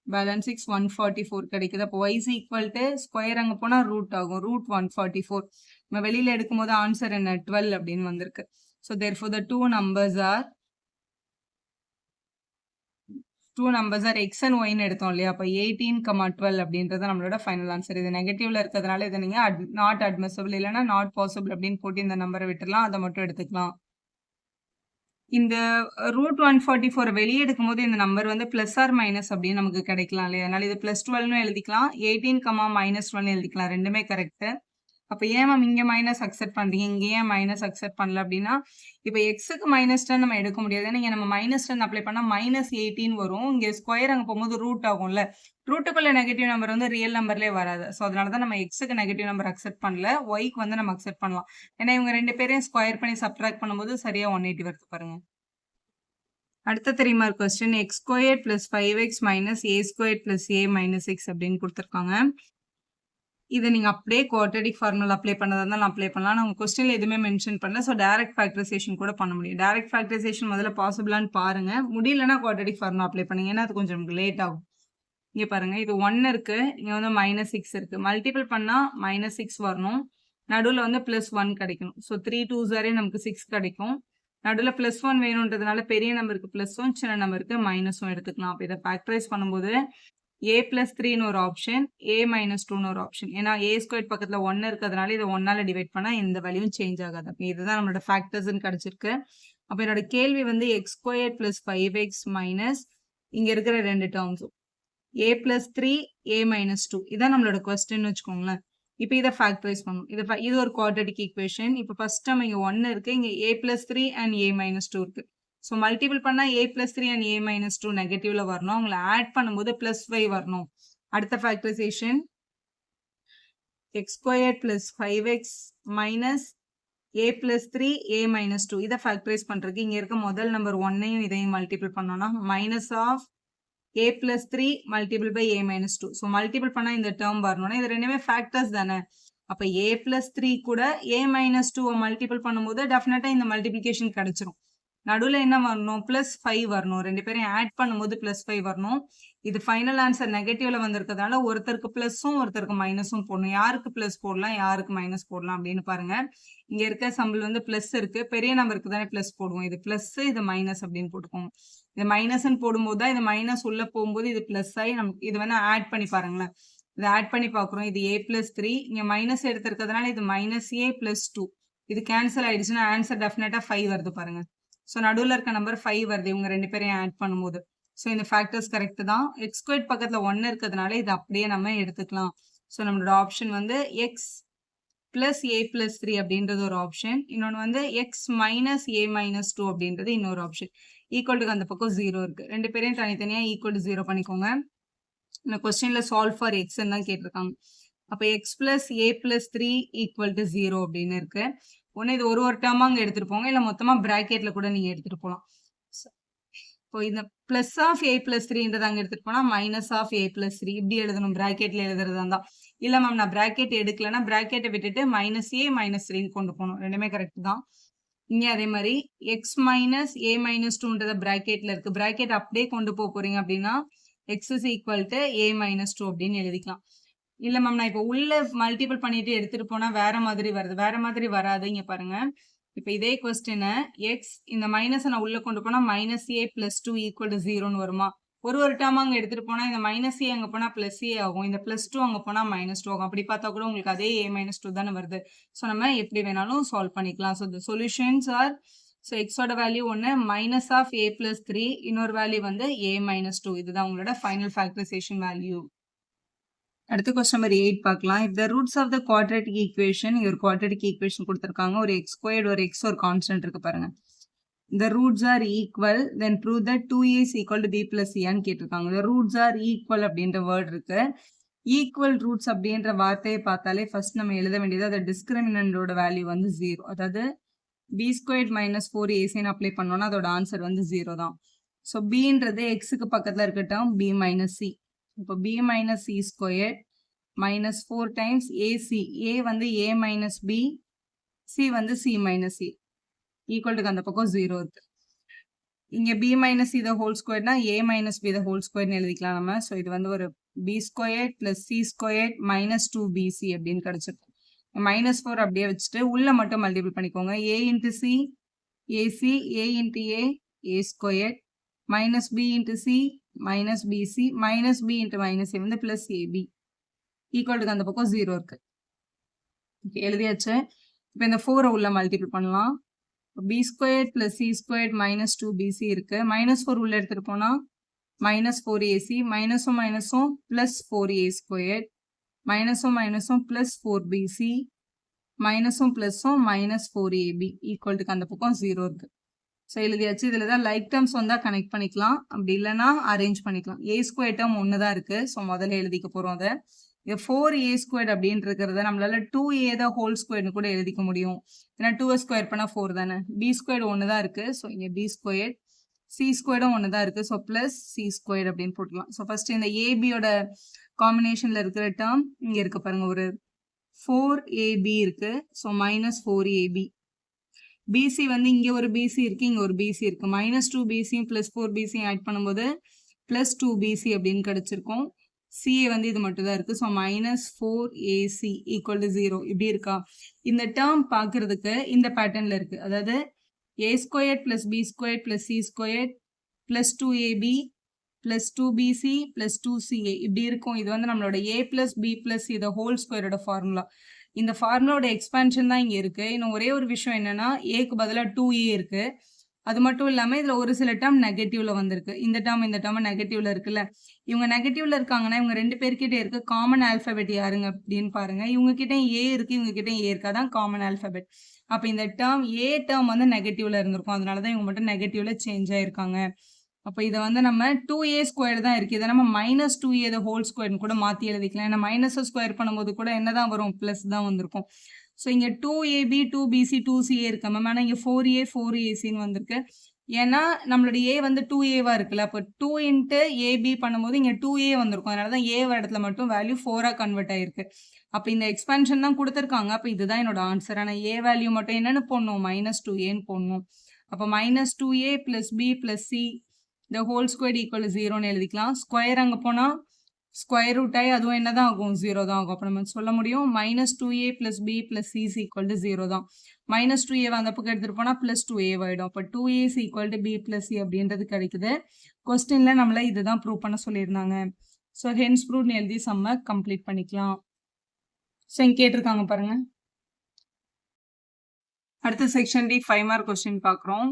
பேலன்ஸ் 6 144 கிடைக்குது. அப்போ y = ஸ்கொயர் அங்கே போனால் ரூட் ஆகும். √144 நம்ம வெளியில் எடுக்கும்போது ஆன்சர் என்ன? 12 அப்படின்னு வந்திருக்கு. So therefore the two numbers are x and y எடுத்தோம் இல்லையா? அப்போ 18, 12 அப்படின்றது நம்மளோட ஃபைனல் ஆன்சர். இது நெகட்டிவ்ல இருக்கிறதுனால இதை நீங்கள் நாட் அட்மிசபிள் இல்லைன்னா நாட் பாசிபிள் அப்படின்னு போட்டு இந்த நம்பரை விட்டுலாம். அதை மட்டும் எடுத்துக்கலாம். இந்த √144 வெளியே எடுக்கும்போது இந்த நம்பர் வந்து ப்ளஸ் ஆர் மைனஸ் அப்படின்னு நமக்கு கிடைக்கலாம் இல்லையா? அதனால இது +12ன்னு எழுதிக்கலாம். 18, -12 எழுதிக்கலாம். ரெண்டுமே கரெக்டு. அப்போ ஏன் மேம் இங்கே மைனஸ் அக்செப்ட் பண்ணுறீங்க, இங்கே ஏன் மைனஸ் அக்செப்ட் பண்ணல அப்படின்னா, இப்போ எக்ஸுக்கு -10 நம்ம எடுக்க முடியாது. ஏன்னா இங்கே நம்ம -10 அப்ளை பண்ணால் -18 வரும். இங்கே ஸ்கொயர் அங்கே போகும்போது ரூட் ஆகும்ல. ரூட்டுக்குள்ள நெகட்டிவ் நம்பர் வந்து ரியல் நம்பர்லேயே வராது. ஸோ அதனால தான் நம்ம எக்ஸுக்கு நெகட்டிவ் நம்பர் அக்செப்ட் பண்ணல. ஒய்க்கு வந்து நம்ம அக்செப்ட் பண்ணலாம். ஏன்னா இவங்க ரெண்டு பேரையும் ஸ்கொயர் பண்ணி சப்ட்ராக்ட் பண்ணும்போது சரியாக 180 வருது பாருங்க. அடுத்த 3 mark question x² + 5x - a² + a - x அப்படின்னு கொடுத்துருக்காங்க. இதை நீங்கள் அப்படியே குவாட்ரடிக் ஃபார்முலா அப்ளை பண்ணதா இருந்தால் நான் அப்ளை பண்ணலாம். நான் கொஸ்டினில் எதுவுமே மென்ஷன் பண்ணல. ஸோ டைரக்ட் ஃபேக்டரைசேஷன் கூட பண்ண முடியும். டைரக்ட் ஃபேக்டரைசேஷன் முதல்ல பாசிபிளான்னு பாருங்கள். முடியலன்னா குவாட்ரடிக் ஃபார்முலா அப்ளை பண்ணுங்க. ஏன்னா அது கொஞ்சம் நமக்கு லேட் ஆகும். இங்கே பாருங்கள், இது 1 இருக்குது, இங்கே வந்து -6 இருக்குது. மல்டிபிள் பண்ணால் -6 வரணும். நடுவில் வந்து +1 கிடைக்கணும். ஸோ 3 2s நமக்கு 6 கிடைக்கும். நடுவில் +1 வேணுன்றதுனால பெரிய நம்பருக்கு +1, சின்ன நம்பருக்கு -1 எடுத்துக்கலாம். அப்போ இதை ஃபேக்டரைஸ் பண்ணும்போது a+3ன்னு ஒரு ஆப்ஷன், a-2ன்னு ஒரு ஆப்ஷன். ஏன்னா a² பக்கத்தில் 1 இருக்கிறதுனால இதை 1ஆல் டிவைட் பண்ணால் எந்த வேல்யூவும் சேஞ்ச் ஆகாது. அப்போ இதுதான் நம்மளோட ஃபேக்டர்ஸ்ன்னு கிடச்சிருக்கு. அப்போ என்னோட கேள்வி வந்து x² + 5x மைனஸ் இங்கே இருக்கிற 2 டேர்ம்ஸும் a+3 a-2 இதான் நம்மளோட கொஸ்டின் வச்சுக்கோங்களேன். இப்போ இதை ஃபேக்டரைஸ் பண்ணணும். இது ஒரு குவாட்ரடிக் ஈக்குவேஷன். இப்போ ஃபர்ஸ்ட் டேர்ம் இங்கே 1 இருக்குது, இங்கே a+3 and a-2 இருக்குது. ஸோ மல்டிபிள் பண்ணால் a+3 and a-2 நெகட்டிவ்ல வரணும். அவங்கள ஆட் பண்ணும்போது +5 வரணும். அடுத்த factorisation x² + 5x minus a+3 a-2 இதை ஃபேக்டரைஸ் பண்ணுறதுக்கு இங்கே இருக்க முதல் நம்பர் 1ஐயும் இதையும் மல்டிபிள் பண்ணோம்னா minus of a+3 multiple by a-2. So multiple பண்ணால் இந்த டேர்ம் வரணும்னா இது ரெண்டுமே ஃபேக்டர்ஸ் தானே. அப்போ a+3 கூட a-2 மல்டிபிள் பண்ணும்போது டெஃபினட்டாக இந்த மல்டிபிளிகேஷன் கிடைச்சிரும். நடுவில் என்ன வரணும், +5 வரணும். ரெண்டு பேரையும் ஆட் பண்ணும்போது +5 வரணும். இது ஃபைனல் ஆன்சர் நெகட்டிவ்ல வந்திருக்கிறதுனால ஒருத்தருக்கு ப்ளஸும் ஒருத்தருக்கு மைனஸும் போடணும். யாருக்கு ப்ளஸ் போடலாம், யாருக்கு மைனஸ் போடலாம் அப்படின்னு பாருங்க. இங்க இருக்க சம்பிள் வந்து ப்ளஸ் இருக்கு, பெரிய நம்பருக்கு தானே ப்ளஸ் போடுவோம். இது ப்ளஸ், இது மைனஸ் அப்படின்னு போட்டுக்கோங்க. இது மைனஸ்ன்னு போடும்போது தான் இது மைனஸ் உள்ள போகும்போது இது ப்ளஸ் ஆகி நமக்கு இது வேணா ஆட் பண்ணி பாருங்களேன். இதை ஆட் பண்ணி பார்க்குறோம். இது a+3, இங்கே மைனஸ் எடுத்திருக்கிறதுனால இது -a+2. இது கேன்சல் ஆயிடுச்சுன்னா ஆன்சர் டெஃபினட்டா 5 வருது பாருங்க. ஸோ நடுவில் இருக்க நம்பர் 5 வருது இவங்க ரெண்டு பேரையும் ஆட் பண்ணும்போது. ஸோ இந்த ஃபேக்டர்ஸ் கரெக்ட் தான். x² பக்கத்தில் 1 இருக்கிறதுனால இது அப்படியே நம்ம எடுத்துக்கலாம். ஸோ நம்மளோட ஆப்ஷன் வந்து x + a+3 அப்படின்றது ஒரு ஆப்ஷன். இன்னொன்று வந்து x - a-2 அப்படின்றது இன்னொரு ஆப்ஷன். ஈக்குவல் அந்த பக்கம் 0 இருக்கு. ரெண்டு பேரையும் தனித்தனியாக ஈக்குவல் 0 பண்ணிக்கோங்க. இந்த கொஸ்டின்ல சால்வ் ஃபார் எக்ஸ்ன்னு தான் கேட்டிருக்காங்க. அப்போ x + a+3 = 0 அப்படின்னு இருக்கு. ஒன்று இது ஒரு டேர்மா அங்கே எடுத்துட்டு போங்க, இல்லை மொத்தமாக பிராக்கெட்ல கூட நீங்க எடுத்துட்டு போகலாம். இப்போ இந்த பிளஸ் ஆஃப் a+3ன்றது அங்கே எடுத்துட்டு போனா -a+3 இப்படி எழுதணும். பிராக்கெட்ல எழுதுறதா இருந்தா. இல்ல மேம் நான் பிராக்கெட் எடுக்கலன்னா பிராக்கெட்டை விட்டுட்டு -a -3 கொண்டு போகணும். ரெண்டுமே கரெக்ட் தான். இங்க அதே மாதிரி x - a-2ன்றத பிராக்கெட்ல இருக்கு. பிராக்கெட் அப்படியே கொண்டு போறீங்க அப்படின்னா x = a-2 அப்படின்னு எழுதிக்கலாம். இல்ல மேம் நான் இப்போ உள்ள மல்டிபிள் பண்ணிட்டு எடுத்துட்டு போனா வேற மாதிரி வருது. வேற மாதிரி வராது. இங்க பாருங்க, இப்போ இதே கொஸ்டினை எக்ஸ் இந்த மைனஸை நான் உள்ள கொண்டு போனா -a+2 = 0ன்னு வருமா? ஒரு டேர்ம் அங்கே எடுத்துட்டு போனா இந்த -a அங்கே போனா +a ஆகும். இந்த +2 அங்கே போனா -2 ஆகும். அப்படி பார்த்தா கூட உங்களுக்கு அதே a-2 தானே வருது. ஸோ நம்ம எப்படி வேணாலும் சால்வ் பண்ணிக்கலாம். So the solutions are, so எக்ஸோட வேல்யூ ஒன்று -a+3, இன்னொரு வேல்யூ வந்து a-2. இதுதான் உங்களோட ஃபைனல் ஃபேக்டரைசேஷன் வேல்யூ. அடுத்து கொஸ்டின் நம்பர் 8 பார்க்கலாம். if the roots of the quadratic equation, ஒரு quadratic equation கொடுத்திருக்காங்க. ஒரு x², ஒரு x, ஒரு கான்ஸ்டன்ட் இருக்கு பாருங்க. the roots are equal, then prove that 2a is equal to b plus c ன்னு கேட்டிருக்காங்க. the roots are equal அப்படின்ற வேர்ட் இருக்கு. ஈக்குவல் ரூட்ஸ் அப்படின்ற வார்த்தையை பார்த்தாலே ஃபர்ஸ்ட் நம்ம எழுத வேண்டியது அது டிஸ்கிரிமினண்டோட வேல்யூ வந்து 0. அதாவது b² - 4ac அப்ளை பண்ணோம்னா அதோட ஆன்சர் வந்து 0 தான். ஸோ bன்றது எக்ஸுக்கு பக்கத்தில் இருக்கட்டும், b - c. இப்போ b - c² -4 times ac. a வந்து a - b, c வந்து c - c. ஈக்குவல் அந்த பக்கம் 0 இருக்கு. இங்க b - c the whole square னா a - b the whole square எழுதிக்கலாம் நம்ம. ஸோ இது வந்து ஒரு b² + c² - 2bc அப்படின்னு கிடைச்சிருக்கும். -4 அப்படியே வச்சுட்டு உள்ள மட்டும் மல்டிபிள் பண்ணிக்கோங்க. a × c ac, a × a a² -b × c -bc -b × -a வந்து +ab ஈக்குவல் அந்த பக்கம் 0 இருக்கு. எழுதியாச்சு. இப்போ இந்த 4 உள்ள மல்டிபிள் பண்ணலாம். b² + c² - 2bc இருக்கு. -4 உள்ள எடுத்துட்டு போனா -4ac, மைனஸும் மைனஸும் +4a², மைனஸும் மைனஸும் +4bc, மைனஸும் ப்ளஸும் -4ab ஈக்குவல் அந்த பக்கம் 0 இருக்கு. ஸோ எழுதியாச்சு. இதில் தான் லைக் டேர்ம்ஸ் வந்தால் கனெக்ட் பண்ணிக்கலாம், அப்படி இல்லைன்னா அரேஞ்ச் பண்ணிக்கலாம். a² டேர்ம் ஒன்று தான் இருக்குது. ஸோ முதல்ல எழுதிக்க போகிறோம். அதை இது 4a² அப்படின்னு இருக்கிறத நம்மளால 2a தான் ஹோல் ஸ்கொயர்னு கூட எழுதிக்க முடியும். ஏன்னா 2a ஸ்கொயர் பண்ணால் 4 தானே. b² ஒன்று தான் இருக்குது. ஸோ இங்கே b², c² ஒன்று தான் இருக்குது. ஸோ +c² அப்படின்னு போட்டுக்கலாம். ஸோ ஃபர்ஸ்ட் இந்த ஏபியோட காம்பினேஷன்ல இருக்கிற டேர்ம் இங்க இருக்கு பாருங்க, ஒரு 4ab இருக்கு. So minus 4ab. பிசி வந்து இங்க ஒரு பிசி இருக்கு, இங்க ஒரு பிசி இருக்கு. Minus 2bc plus 4bc add பண்ணும்போது பிளஸ் 2bc அப்படின்னு கிடைச்சிருக்கும். சிஏ வந்து இது மட்டும் தான் இருக்கு. So minus 4ac equal to 0 இப்படி இருக்கா? இந்த டேர்ம் பார்க்கறதுக்கு இந்த பேட்டர்ன்ல இருக்கு. அதாவது a square plus B square plus C square plus 2ab plus 2bc plus 2ca இப்படி இருக்கும். இது வந்து நம்மளோட a plus B plus C the whole ஸ்கொயரோட ஃபார்முலா. இந்த ஃபார்முலாவோட எக்ஸ்பான்ஷன் தான் இங்க இருக்கு. இன்னும் ஒரே ஒரு விஷயம் என்னன்னா, ஏக்கு பதிலா 2a இருக்கு. அது மட்டும் இல்லாம இதுல ஒரு சில டேர்ம் நெகட்டிவ்ல வந்திருக்கு. இந்த டேர்ம் நெகட்டிவ்ல இருக்குல்ல. இவங்க நெகட்டிவ்ல இருக்காங்கன்னா இவங்க 2 பேர்கிட்ட இருக்க காமன் ஆல்பபெட் யாருங்க அப்படின்னு பாருங்க. இவங்க கிட்ட ஏ இருக்கு, இவங்க கிட்ட ஏ இருக்கு. அதான் காமன் ஆல்பபெட். அப்ப இந்த டேர்ம் ஏ டேர்ம் வந்து நெகட்டிவ்ல இருந்திருக்கும். அதனாலதான் இவங்க மட்டும் நெகட்டிவ்ல சேஞ்ச் ஆயிருக்காங்க. அப்ப இதை வந்து நம்ம 2a ஸ்கொயர் தான் இருக்கு. இதை நம்ம மைனஸ் 2a த ஹோல் ஸ்கொயர்னு கூட மாத்தி எழுதிக்கலாம். ஏன்னா மைனஸ் ஸ்கொயர் பண்ணும்போது கூட என்னதான் வரும், பிளஸ் தான் வந்திருக்கும். ஸோ இங்க 2ab 2bc 2ca இருக்கு மேம். ஆனா இங்க 4a 4ac வந்திருக்கு. ஏன்னா நம்மளோட a வந்து 2a இருக்குல்ல. அப்போ 2 இன்ட்டு ab பண்ணும்போது இங்க 2a வந்திருக்கும். அதனாலதான் a இடத்துல மட்டும் வேல்யூ 4 கன்வெர்ட் ஆயிருக்கு. அப்ப இந்த எக்ஸ்பான்ஷன் தான் கொடுத்துருக்காங்க. அப்ப இதுதான் என்னோட ஆன்சர். ஆனா a வேல்யூ மட்டும் என்னன்னு போடணும், மைனஸ் 2aன்னு போடணும். அப்ப minus 2a plus b plus c the whole squared equal to 0ன்னு எழுதிக்கலாம். ஸ்கொயர் அங்க போனா ஸ்கொயர் ரூட் ஆகி அதுவும் என்னதான் ஆகும், 0 தான் ஆகும். அப்ப நம்ம சொல்ல முடியும் minus 2a plus b plus c equal to 0 தான். மைனஸ் 2a அந்த பக்கம் எடுத்துட்டு போனா பிளஸ் 2a ஆயிடும். அப்ப 2a equal to b plus c அப்படின்றது கிடைக்குது. கொஸ்டின்ல நம்மள இதுதான் ப்ரூவ் பண்ண சொல்லியிருந்தாங்க. ஸோ ஹென்ஸ் ப்ரூவ்னு எழுதி சம்ம கம்ப்ளீட் பண்ணிக்கலாம். ஸோ இங்க கேட்டிருக்காங்க பாருங்க. அடுத்த செக்ஷன் டி 5 மார்க் கொஸ்டின் பார்க்குறோம்.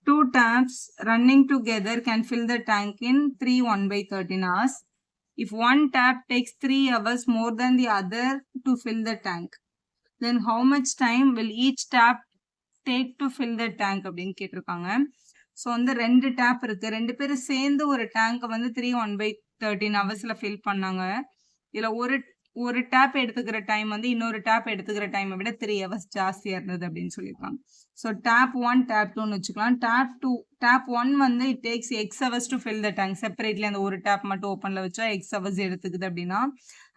Two taps running together can fill the tank in 3 1/13 hours. If one tap takes 3 hours more than the other to fill the tank, then how much time will each tap take to fill the tank அப்படின்னு கேட்டிருக்காங்க. ஸோ வந்து 2 டேப் இருக்கு. 2 பேரும் சேர்ந்து ஒரு டேங்கை வந்து 3 1/13 ஹவர்ஸ்ல ஃபில் பண்ணாங்க. இதுல ஒரு டேப் எடுத்துக்கிற டைம் வந்து இன்னொரு டேப் எடுத்துக்கிற டைமை விட 3 ஹவர்ஸ் ஜாஸ்தியா இருந்தது அப்படின்னு சொல்லியிருக்காங்க. ஸோ டேப் 1 டேப் 2ன்னு வச்சுக்கலாம். டேப் 1 வந்து it takes X hours to fill the tank. Separately அந்த ஒரு டேப் மட்டும் ஓப்பன்ல வச்சா எக்ஸ் ஹவர்ஸ் எடுத்துக்குது அப்படின்னா.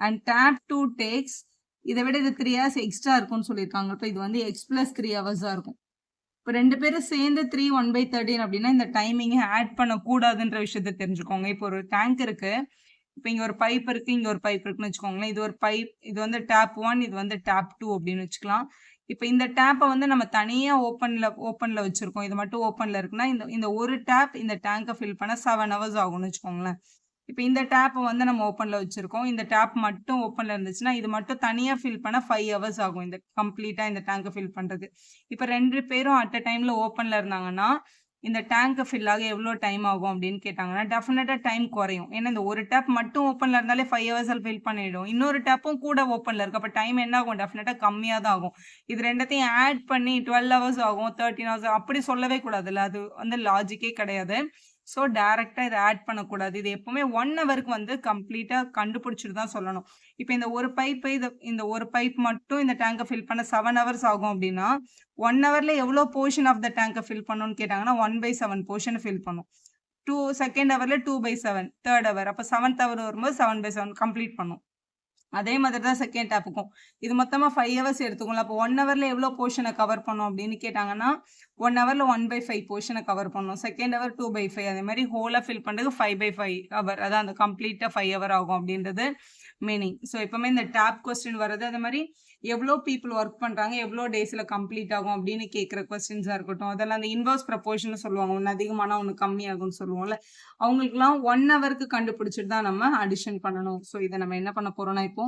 அண்ட் டேப் 2 டேக்ஸ் இதை விட இது 3 ஹவர்ஸ் எக்ஸ்ட்ரா இருக்கும்னு சொல்லியிருக்காங்க. இப்போ இது வந்து எக்ஸ் பிளஸ் 3 ஹவர்ஸா இருக்கும். இப்போ 2 பேரும் சேர்ந்து 3 1/13 அப்படின்னா இந்த டைமிங்கை ஆட் பண்ணக்கூடாதுன்ற விஷயத்த தெரிஞ்சுக்கோங்க. இப்போ ஒரு டேங்க் இருக்கு. இப்போ இங்க ஒரு பைப் இருக்கு, இங்க ஒரு பைப் இருக்குன்னு வச்சுக்கோங்களேன். இது ஒரு பைப், இது வந்து டேப் 1, இது வந்து டேப் 2 அப்படின்னு வச்சுக்கலாம். இப்போ இந்த டேப்பை வந்து நம்ம தனியா ஓப்பன்ல வச்சிருக்கோம். இது மட்டும் ஓப்பன்ல இருக்குன்னா இந்த ஒரு டேப் இந்த டேங்கை ஃபில் பண்ண 7 ஹவர்ஸ் ஆகும்னு வச்சுக்கோங்களேன். இப்போ இந்த டேப்பை வந்து நம்ம ஓப்பன்ல வச்சிருக்கோம். இந்த டேப் மட்டும் ஓப்பன்ல இருந்துச்சுன்னா இது மட்டும் தனியா ஃபில் பண்ண 5 ஹவர்ஸ் ஆகும் இந்த கம்ப்ளீட்டா இந்த டேங்கை ஃபில் பண்றது. இப்போ 2 பேரும் அட் அ டைம்ல ஓப்பன்ல இருந்தாங்கன்னா இந்த டேங்கை ஃபில் ஆக எவ்வளோ டைம் ஆகும் அப்படின்னு கேட்டாங்கன்னா டெஃபினட்டா டைம் குறையும். ஏன்னா இந்த ஒரு டேப் மட்டும் ஓப்பன்ல இருந்தாலே 5 ஹவர்ஸில் ஃபில் பண்ணிடும். இன்னொரு டேப்பும் கூட ஓப்பன்ல இருக்கு. அப்போ டைம் என்ன ஆகும், டெஃபினட்டா கம்மியாக தான் ஆகும். இது ரெண்டத்தையும் ஆட் பண்ணி 12 ஹவர்ஸ் ஆகும், 13 ஹவர்ஸ் அப்படி சொல்லவே கூடாதுல்ல. அது வந்து லாஜிக்கே கிடையாது. ஸோ டைரக்டா இதை ஆட் பண்ணக்கூடாது. இது எப்பவுமே 1 ஹவருக்கு வந்து கம்ப்ளீட்டா கண்டுபிடிச்சிட்டு தான் சொல்லணும். இப்போ இந்த ஒரு பைப் இந்த ஒரு பைப் மட்டும் இந்த டேங்கை ஃபில் பண்ண 7 ஹவர்ஸ் ஆகும் அப்படின்னா 1 ஹவர்ல எவ்வளோ போர்ஷன் ஆஃப் த டேங்கை ஃபில் பண்ணணும்னு கேட்டாங்கன்னா 1/7 போர்ஷனை ஃபில் பண்ணும். செகண்ட் ஹவர்ல 2/7, தேர்ட் ஹவர் அப்போ 7th ஹவர் வரும்போது 7/7 கம்ப்ளீட் பண்ணும். அதே மாதிரி தான் செகண்ட் டேப்புக்கும். இது மொத்தமா 5 ஹவர்ஸ் எடுத்துக்கோங்களா. அப்போ 1 ஹவர்ல எவ்வளோ போர்ஷனை கவர் பண்ணும் அப்படின்னு கேட்டாங்கன்னா 1 ஹவர்ல 1/5 போர்ஷனை கவர் பண்ணும். Second hour 2/5. அதே மாதிரி ஹோலா ஃபில் பண்ணுறதுக்கு 5/5 ஹவர். அதான் அந்த கம்ப்ளீட்டா 5 ஹவர் ஆகும் அப்படின்றது மீனிங். ஸோ எப்பவுமே இந்த டேப் கொஸ்டின் வருது. அதே மாதிரி எவ்வளோ பீப்புள் ஒர்க் பண்றாங்க, எவ்வளோ டேஸ்ல கம்ப்ளீட் ஆகும் அப்படின்னு கேட்குற கொஸ்டின்ஸா இருக்கட்டும். அதெல்லாம் அந்த இன்வர்ஸ் ப்ரப்போர்ஷன் சொல்லுவாங்க. ஒன்று அதிகமானா ஒன்று கம்மியாகும்னு சொல்லுவோம்ல. அவங்களுக்குலாம் 1 ஹவருக்கு கண்டுபிடிச்சிட்டு தான் நம்ம அடிஷன் பண்ணணும். ஸோ இதை நம்ம என்ன பண்ண போறோம்னா இப்போ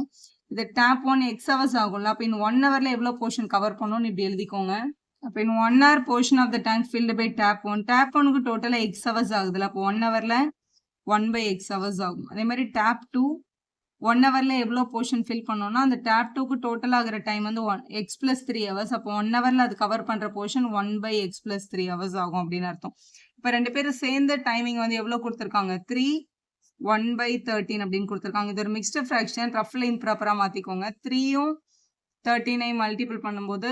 இது டேப் 1 எக்ஸ் ஹவர்ஸ் ஆகும்ல. அப்போ இன்னும் 1 ஹவர்ல எவ்வளோ போர்ஷன் கவர் பண்ணணும்னு இப்படி எழுதிக்கோங்க. அப்போ இன்னும் 1 hour portion of the tank filled by tap 1. Tap 1க்கு டோட்டலா எக்ஸ் ஹவர்ஸ் ஆகுதுல. அப்போ 1 ஹவர்ல 1/x ஹவர்ஸ் ஆகும். அதே மாதிரி டேப் 2 1 ஹவர்ல எவ்வளோ போர்ஷன் ஃபில் பண்ணோம்னா அந்த டேப் 2க்கு டோட்டல் ஆகிற டைம் வந்து எக்ஸ் பிளஸ் 3 ஹவர்ஸ். அப்போ 1 ஹவர்ல அது கவர் பண்ற போர்ஷன் 1/x பிளஸ் 3 ஹவர்ஸ் ஆகும் அப்படின்னு அர்த்தம். இப்போ 2 பேரும் சேர்ந்த டைமிங் வந்து எவ்வளோ கொடுத்துருக்காங்க, 3 1/13 அப்படின்னு கொடுத்துருக்காங்க. இது ஒரு மிக்ஸ்டு ஃப்ராக்ஷன். ரஃப்ல இம்ப்ராப்பரா மாத்திக்கோங்க. 3யும் 13ஐயும் மல்டிபிள் பண்ணும்போது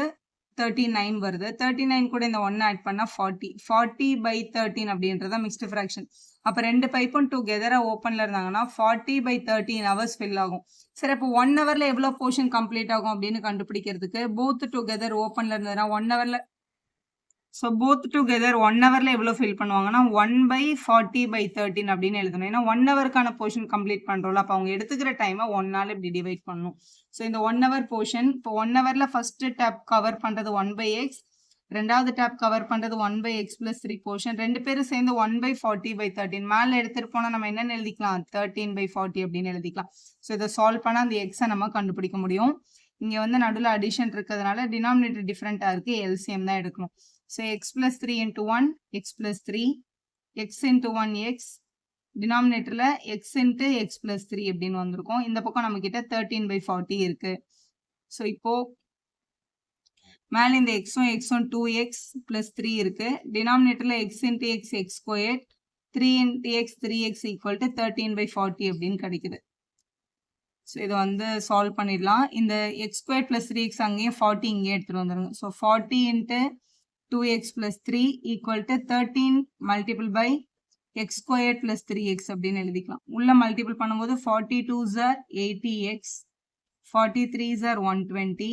39 வருது. 39 கூட இந்த 1 ஆட் பண்ணா 40. 40/13 அப்படின்றது மிக்ஸ்டு ஃபிராக்ஷன். அப்ப 2 பைப்பும் டுகெதரா ஓப்பன்ல இருந்தாங்கன்னா 40/13 ஹவர்ஸ் ஃபில் ஆகும். சரி, அப்போ 1 ஹவர்ல எவ்வளவு போர்ஷன் கம்ப்ளீட் ஆகும் அப்படின்னு கண்டுபிடிக்கிறதுக்கு போத் டுகெதர் ஓப்பன்ல இருந்ததுன்னா 1 ஹவர்ல போத் டுகெதர் 1 ஹவர்ல எவ்வளவு ஃபில் பண்ணுவாங்கன்னா 1/40/13 அப்படின்னு எழுதணும். ஏன்னா 1 ஹவருக்கான போர்ஷன் கம்ப்ளீட் பண்றோம்ல, அப்ப அவங்க எடுத்துக்கிற டைமை 1 இப்படி டிவைட் பண்ணணும். ஸோ இந்த 1 ஹவர் போர்ஷன் இப்போ 1 ஹவர்ல ஃபர்ஸ்ட் டேப் கவர் பண்றது 1/x, ரெண்டாவது டேப் கவர் பண்றது 1/x + 3 போர்ஷன், ரெண்டு பேரும் சேர்ந்து 1/40/13 மேல எடுத்துட்டு போனா நம்ம என்னன்னு எழுதிக்கலாம், 13/40 அப்படின்னு எழுதிக்கலாம். ஸோ இதை சால்வ் பண்ணா அந்த எக்ஸை நம்ம கண்டுபிடிக்க முடியும். இங்க வந்து நடுவில் அடிஷன் இருக்கிறதுனால டினாமினேட்டர் டிஃப்ரெண்டா இருக்கு, எல்சிஎம் தான் எடுக்கணும். So x plus 3 into 1, x plus 3, x into 1 x, denominatorல x into x plus 3 அப்படின்னு வந்திருக்கும். இந்த பக்கம் நம்ம கிட்ட 13/40 இருக்கு. So இப்போ மேல இந்த x1 x1 2x plus 3 இருக்கு. denominatorல x into x x squared, 3 into x 3x equal to 13/40 அப்படின்னு கிடைக்குது. ஸோ இதை வந்து சால்வ் பண்ணிடலாம். இந்த x squared plus 3x அங்கேயும் 40 இங்கே எடுத்துட்டு வந்துருங்க. So 40 into 2x plus 3 equal to 13 multiple by x squared plus 3x அப்படின்னு எழுதிக்கலாம். உள்ள மல்டிபிள் பண்ணும்போது 42s are 80x, 43s are 120,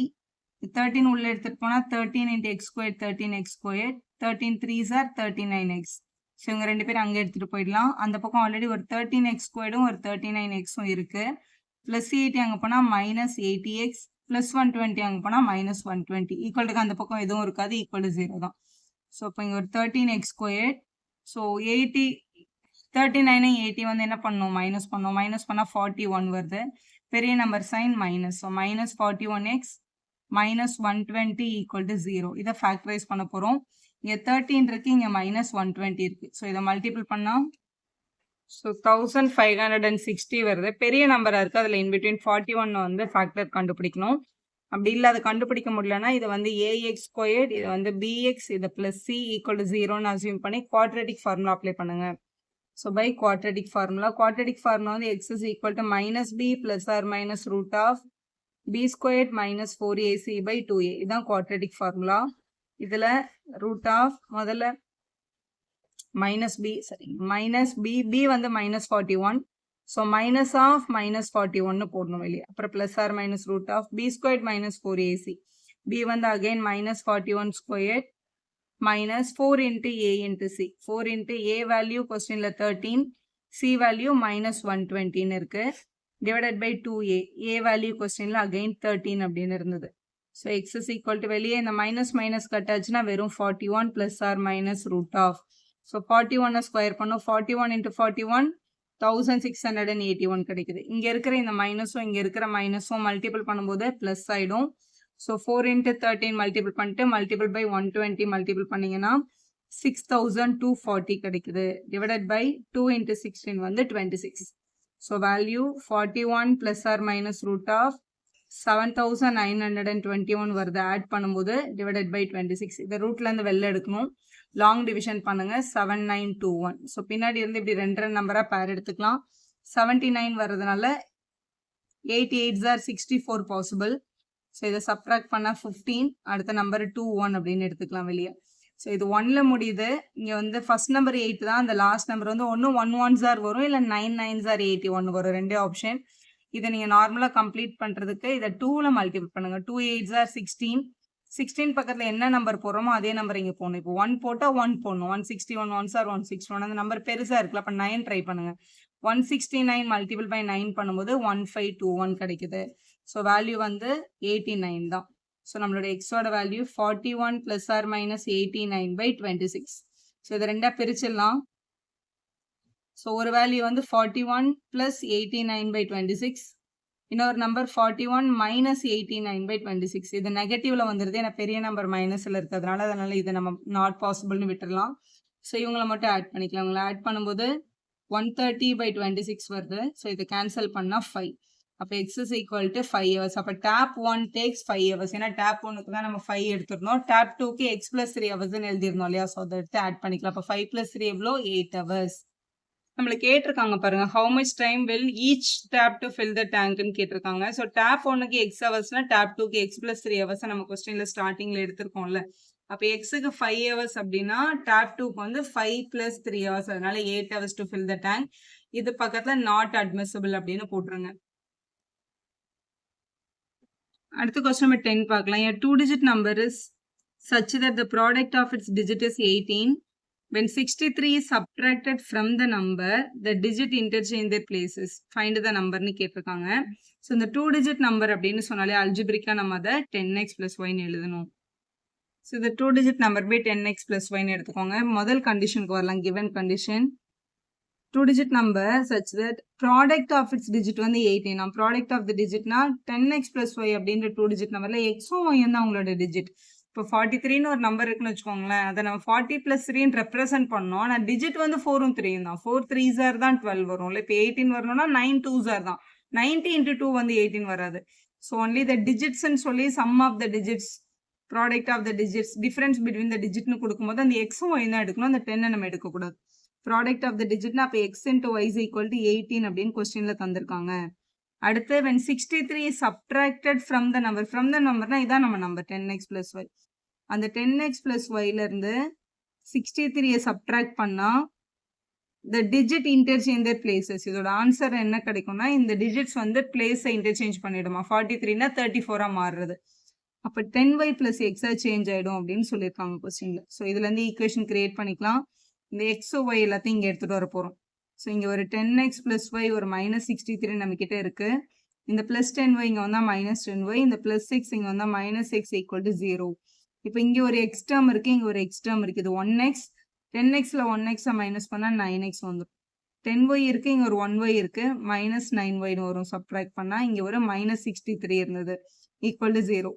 13 உள்ள எடுத்துட்டு போனா 13 into x squared 13x squared, 13 3s are 39x. So இவங்க ரெண்டு பேரும் அங்கே எடுத்துட்டு போயிடலாம். அந்த பக்கம் ஆல்ரெடி ஒரு 13x squaredம் ஒரு 39xம் இருக்கு. பிளஸ் 80 அங்கே போனா -80x, பிளஸ் 120 அங்கே போனால் -120 ஈக்குவல்டுக்கு அந்த பக்கம் எதுவும் இருக்காது, ஈக்குவல் டு 0 தான். ஸோ இப்போ இங்கே ஒரு 13x squared. ஸோ 39 80 வந்து என்ன பண்ணணும், மைனஸ் பண்ணோம். மைனஸ் பண்ணால் 41 வருது. பெரிய number sign minus. So -41x -120 equal to 0. இதை ஃபேக்டரைஸ் பண்ண போகிறோம். இங்கே 13 இருக்கு, இங்கே -120 இருக்கு. ஸோ இதை மல்டிபிள் பண்ணால் ஸோ 1560 வருது. பெரிய நம்பராக இருக்குது, அதில் இன்பிட்வீன் 41 வந்து ஃபேக்டர் கண்டுபிடிக்கணும். அப்படி இல்லை அதை கண்டுபிடிக்க முடியலன்னா இதை வந்து ஏஎக்ஸ் ஸ்கொயர்ட், இதை வந்து பிஎக்ஸ், இதை ப்ளஸ் சி ஈக்குவல் டு 0ன்னு அசியூம் பண்ணி குவாட்ரேட்டிக் ஃபார்முலா அப்ளை பண்ணுங்க. ஸோ பை குவாட்ரேட்டிக் ஃபார்முலா வந்து x is equal to -b plus or minus root of b squared - 4ac/2a. இதுதான் குவாட்ரேட்டிக் ஃபார்முலா. இதில் ரூட் ஆஃப் முதல்ல -b வந்து -41. ஸோ மைனஸ் ஆஃப் -41 போடணும் வெளியே. அப்புறம் plus or minus root of b squared - 4ac. b வந்து again -41 squared -4 into a into c. 4 into a value கொஸ்டின்ல 13, c வேல்யூ -120 இருக்கு, divided by 2a. a value கொஸ்டின்ல அகைன் 13 அப்படின்னு இருந்தது. So x is equal to வெளியே இந்த மைனஸ் கட் ஆச்சுன்னா வெறும் 41 plus or minus root of. So 41 square பண்ணோம். 41 into 41 1681 கிடைக்குது. இங்கே இருக்கிற இந்த மைனஸும் இங்கே இருக்கிற மைனஸும் மல்டிபிள் பண்ணும்போது ப்ளஸ் ஆகிடும். ஸோ 4 into 13 மல்டிபிள் பண்ணிட்டு மல்டிபிள் பை 120 மல்டிபிள் பண்ணிங்கன்னா 6240 கிடைக்குது. டிவைடட் பை 2 into 16 வந்து 26. So value 41 plus or minus root of 7921 வருது. ஆட் பண்ணும்போது டிவைடட் பை 26. இதை ரூட்லேருந்து வெளில எடுக்கணும். லாங் டிவிஷன் பண்ணுங்க 7921. ஸோ பின்னாடி இருந்து இப்படி ரெண்டு நம்பராக பேர் எடுத்துக்கலாம். 79 வர்றதுனால 88s are 64 பாசிபிள். ஸோ இதை சப்ராக்ட் பண்ணால் 15, அடுத்த நம்பர் 21 அப்படின்னு எடுத்துக்கலாம் வெளியே. ஸோ இது 1ல் முடியுது. இங்கே வந்து ஃபர்ஸ்ட் நம்பர் 8 தான், அந்த லாஸ்ட் நம்பர் வந்து ஒன்று 1 1s are வரும், இல்லை 9 9s are 81 வரும், ரெண்டே ஆப்ஷன். இதை நீங்கள் நார்மலாக கம்ப்ளீட் பண்ணுறதுக்கு இதை 2ல் மல்டிபிள் பண்ணுங்கள். 2 8s are 16. 16 பக்கத்தில் என்ன நம்பர் போடுறோமோ அதே நம்பர் இங்கே போடணும். இப்போ 1 போட்டால் 1 போடணும். 161 1s are 161. அந்த நம்பர் பெருசாக இருக்குல்ல, அப்போ 9 ட்ரை பண்ணுங்கள். 169 மல்டிபிள் பை 9 பண்ணும்போது 1521 கிடைக்குது. ஸோ வேல்யூ வந்து 89 தான். ஸோ நம்மளோட எக்ஸோட value 41 plus or minus 89/26. So இதை ரெண்டாக பிரிச்சிடலாம். ஸோ ஒரு வேல்யூ வந்து 41 ப்ளஸ் 89/26, இன்னொரு நம்பர் 41 மைனஸ் 89/26. இது நெகட்டிவ்ல வந்துடுது, ஏன்னா பெரிய நம்பர் மைனஸில் இருக்கிறதுனால. அதனால இதை நம்ம நாட் பாசிபிள்னு விட்டுடலாம். ஸோ இவங்களை மட்டும் ஆட் பண்ணிக்கலாம். இவங்களை ஆட் பண்ணும்போது 130/26 வருது. ஸோ இதை கேன்சல் பண்ணால் 5. அப்போ X is equal to 5 hours. அப்போ டேப் 1 டேக்ஸ் 5 ஹவர்ஸ். ஏன்னா டேப் 1க்கு தான் நம்ம 5 எடுத்துருந்தோம். டேப் 2க்கு x + 3 ஹவர்ஸ்ன்னு எழுதிருந்தோம் இல்லையா? ஸோ அதை எடுத்து ஆட் பண்ணிக்கலாம். அப்போ 5 + 3 எவ்வளோ, 8 ஹவர்ஸ். நம்மள கேட்டிருக்காங்க பாருங்க. How much time will each tap to fill the டேங்க்ன்னு கேட்டிருக்காங்க. ஸோ டேப் 1க்கு எக்ஸ் ஹவர்ஸ்னா டேப் 2க்கு எக்ஸ் பிளஸ் 3 ஹவர்ஸ் நம்ம கொஸ்டின்ல ஸ்டார்டிங்ல எடுத்திருக்கோம்ல. அப்ப எக்ஸுக்கு 5 ஹவர்ஸ் அப்படின்னா டேப் 2க்கு வந்து 5 பிளஸ் 3 ஹவர்ஸ், அதனால 8 hours to fill the tank. இது பக்கத்துல நாட் அட்மிசபிள் அப்படின்னு போட்டுருங்க. அடுத்த கொஸ்டின் நம்பர் 10 பார்க்கலாம். A 2-digit number is such that the product of its digit is 18. When 63 is subtracted from the number, the digit interchange their places. Find the number னு கேட்டிருக்காங்க. ஸோ இந்த 2-digit number அப்படின்னு சொன்னாலே அல்ஜிபிரிக்கா நம்ம அதை 10x plus yன்னு எழுதணும். ஸோ இந்த 2-digit number by 10x plus yன்னு எடுத்துக்கோங்க. முதல் கண்டிஷனுக்கு வரலாம். given condition 2-digit number such that product of its digit வந்து 18. product of the digitனா 10x plus y அப்படின்ற 2-digit numberல xும் yயும் தான் உங்களோட digit. இப்போ 43ன்னு ஒரு நம்பர் இருக்குன்னு வச்சுக்கோங்களேன். அதை நம்ம 40 plus 3ன்னு ரெப்ரசென்ட் பண்ணோம். ஆனால் டிஜிட் வந்து 4ம் 3யும் தான். 4 3s தான் 12 வரும். இல்லை இப்போ 18 வரணும்னா 9 2s தான். 90 into 2 வந்து 18 வராது. ஸோ ஒன்லி த டிஜிட்ஸ்ன்னு சொல்லி sum of the digits, product of the digits, difference between the டிஜிட்னு கொடுக்கும்போது அந்த எக்ஸும் ஒய் தான் எடுக்கணும். அந்த 10 நம்ம எடுக்கக்கூடாது. ப்ராடக்ட் ஆஃப் த டிஜிட்னா அப்போ x into y is equal to 18 அப்படின்னு கொஸ்டின்ல தந்திருக்காங்க. அடுத்து when 63 is subtracted from the number, from the numberனா இதான் நம்ம நம்பர் 10x plus y. அந்த 10x plus yல இருந்து 63 சப்ட்ராக்ட் பண்ணா the digit interchange their places. இதோட ஆன்சர் என்ன கிடைக்கும்னா இந்த டிஜிட்ஸ் வந்து பிளேஸை இன்டர்சேஞ்ச் பண்ணிடுமா. 43னா 34ஆ மாறுறது. அப்ப 10y plus x சேஞ்ச் ஆயிடும் அப்படின்னு சொல்லியிருக்காங்க கொஸ்டின்ல. ஸோ இதுல இருந்து ஈக்குவேஷன் கிரியேட் பண்ணிக்கலாம். இந்த எக்ஸ் ஒய் எல்லாத்தையும் இங்க எடுத்துட்டு வர போறோம். ஸோ இங்க ஒரு 10x plus y ஒரு -63 நம்ம கிட்ட இருக்கு. இந்த பிளஸ் 10y இங்க வந்தா -10y, இந்த பிளஸ் 6 இங்க வந்தா -x ஈக்குவல் டு 0. இப்போ இங்க ஒரு எக்ஸ் டேர்ம் இருக்கு, இங்க ஒரு எக்ஸ் டேர்ம் இருக்கு. இது 1x, 10xல 1x மைனஸ் பண்ணா 9x வந்துடும். 10y இருக்கு, இங்க ஒரு 1y இருக்கு, -9y வரும் சப்ட்ராக்ட் பண்ணா. இங்க ஒரு -63 இருந்தது ஈக்குவல் டு 0.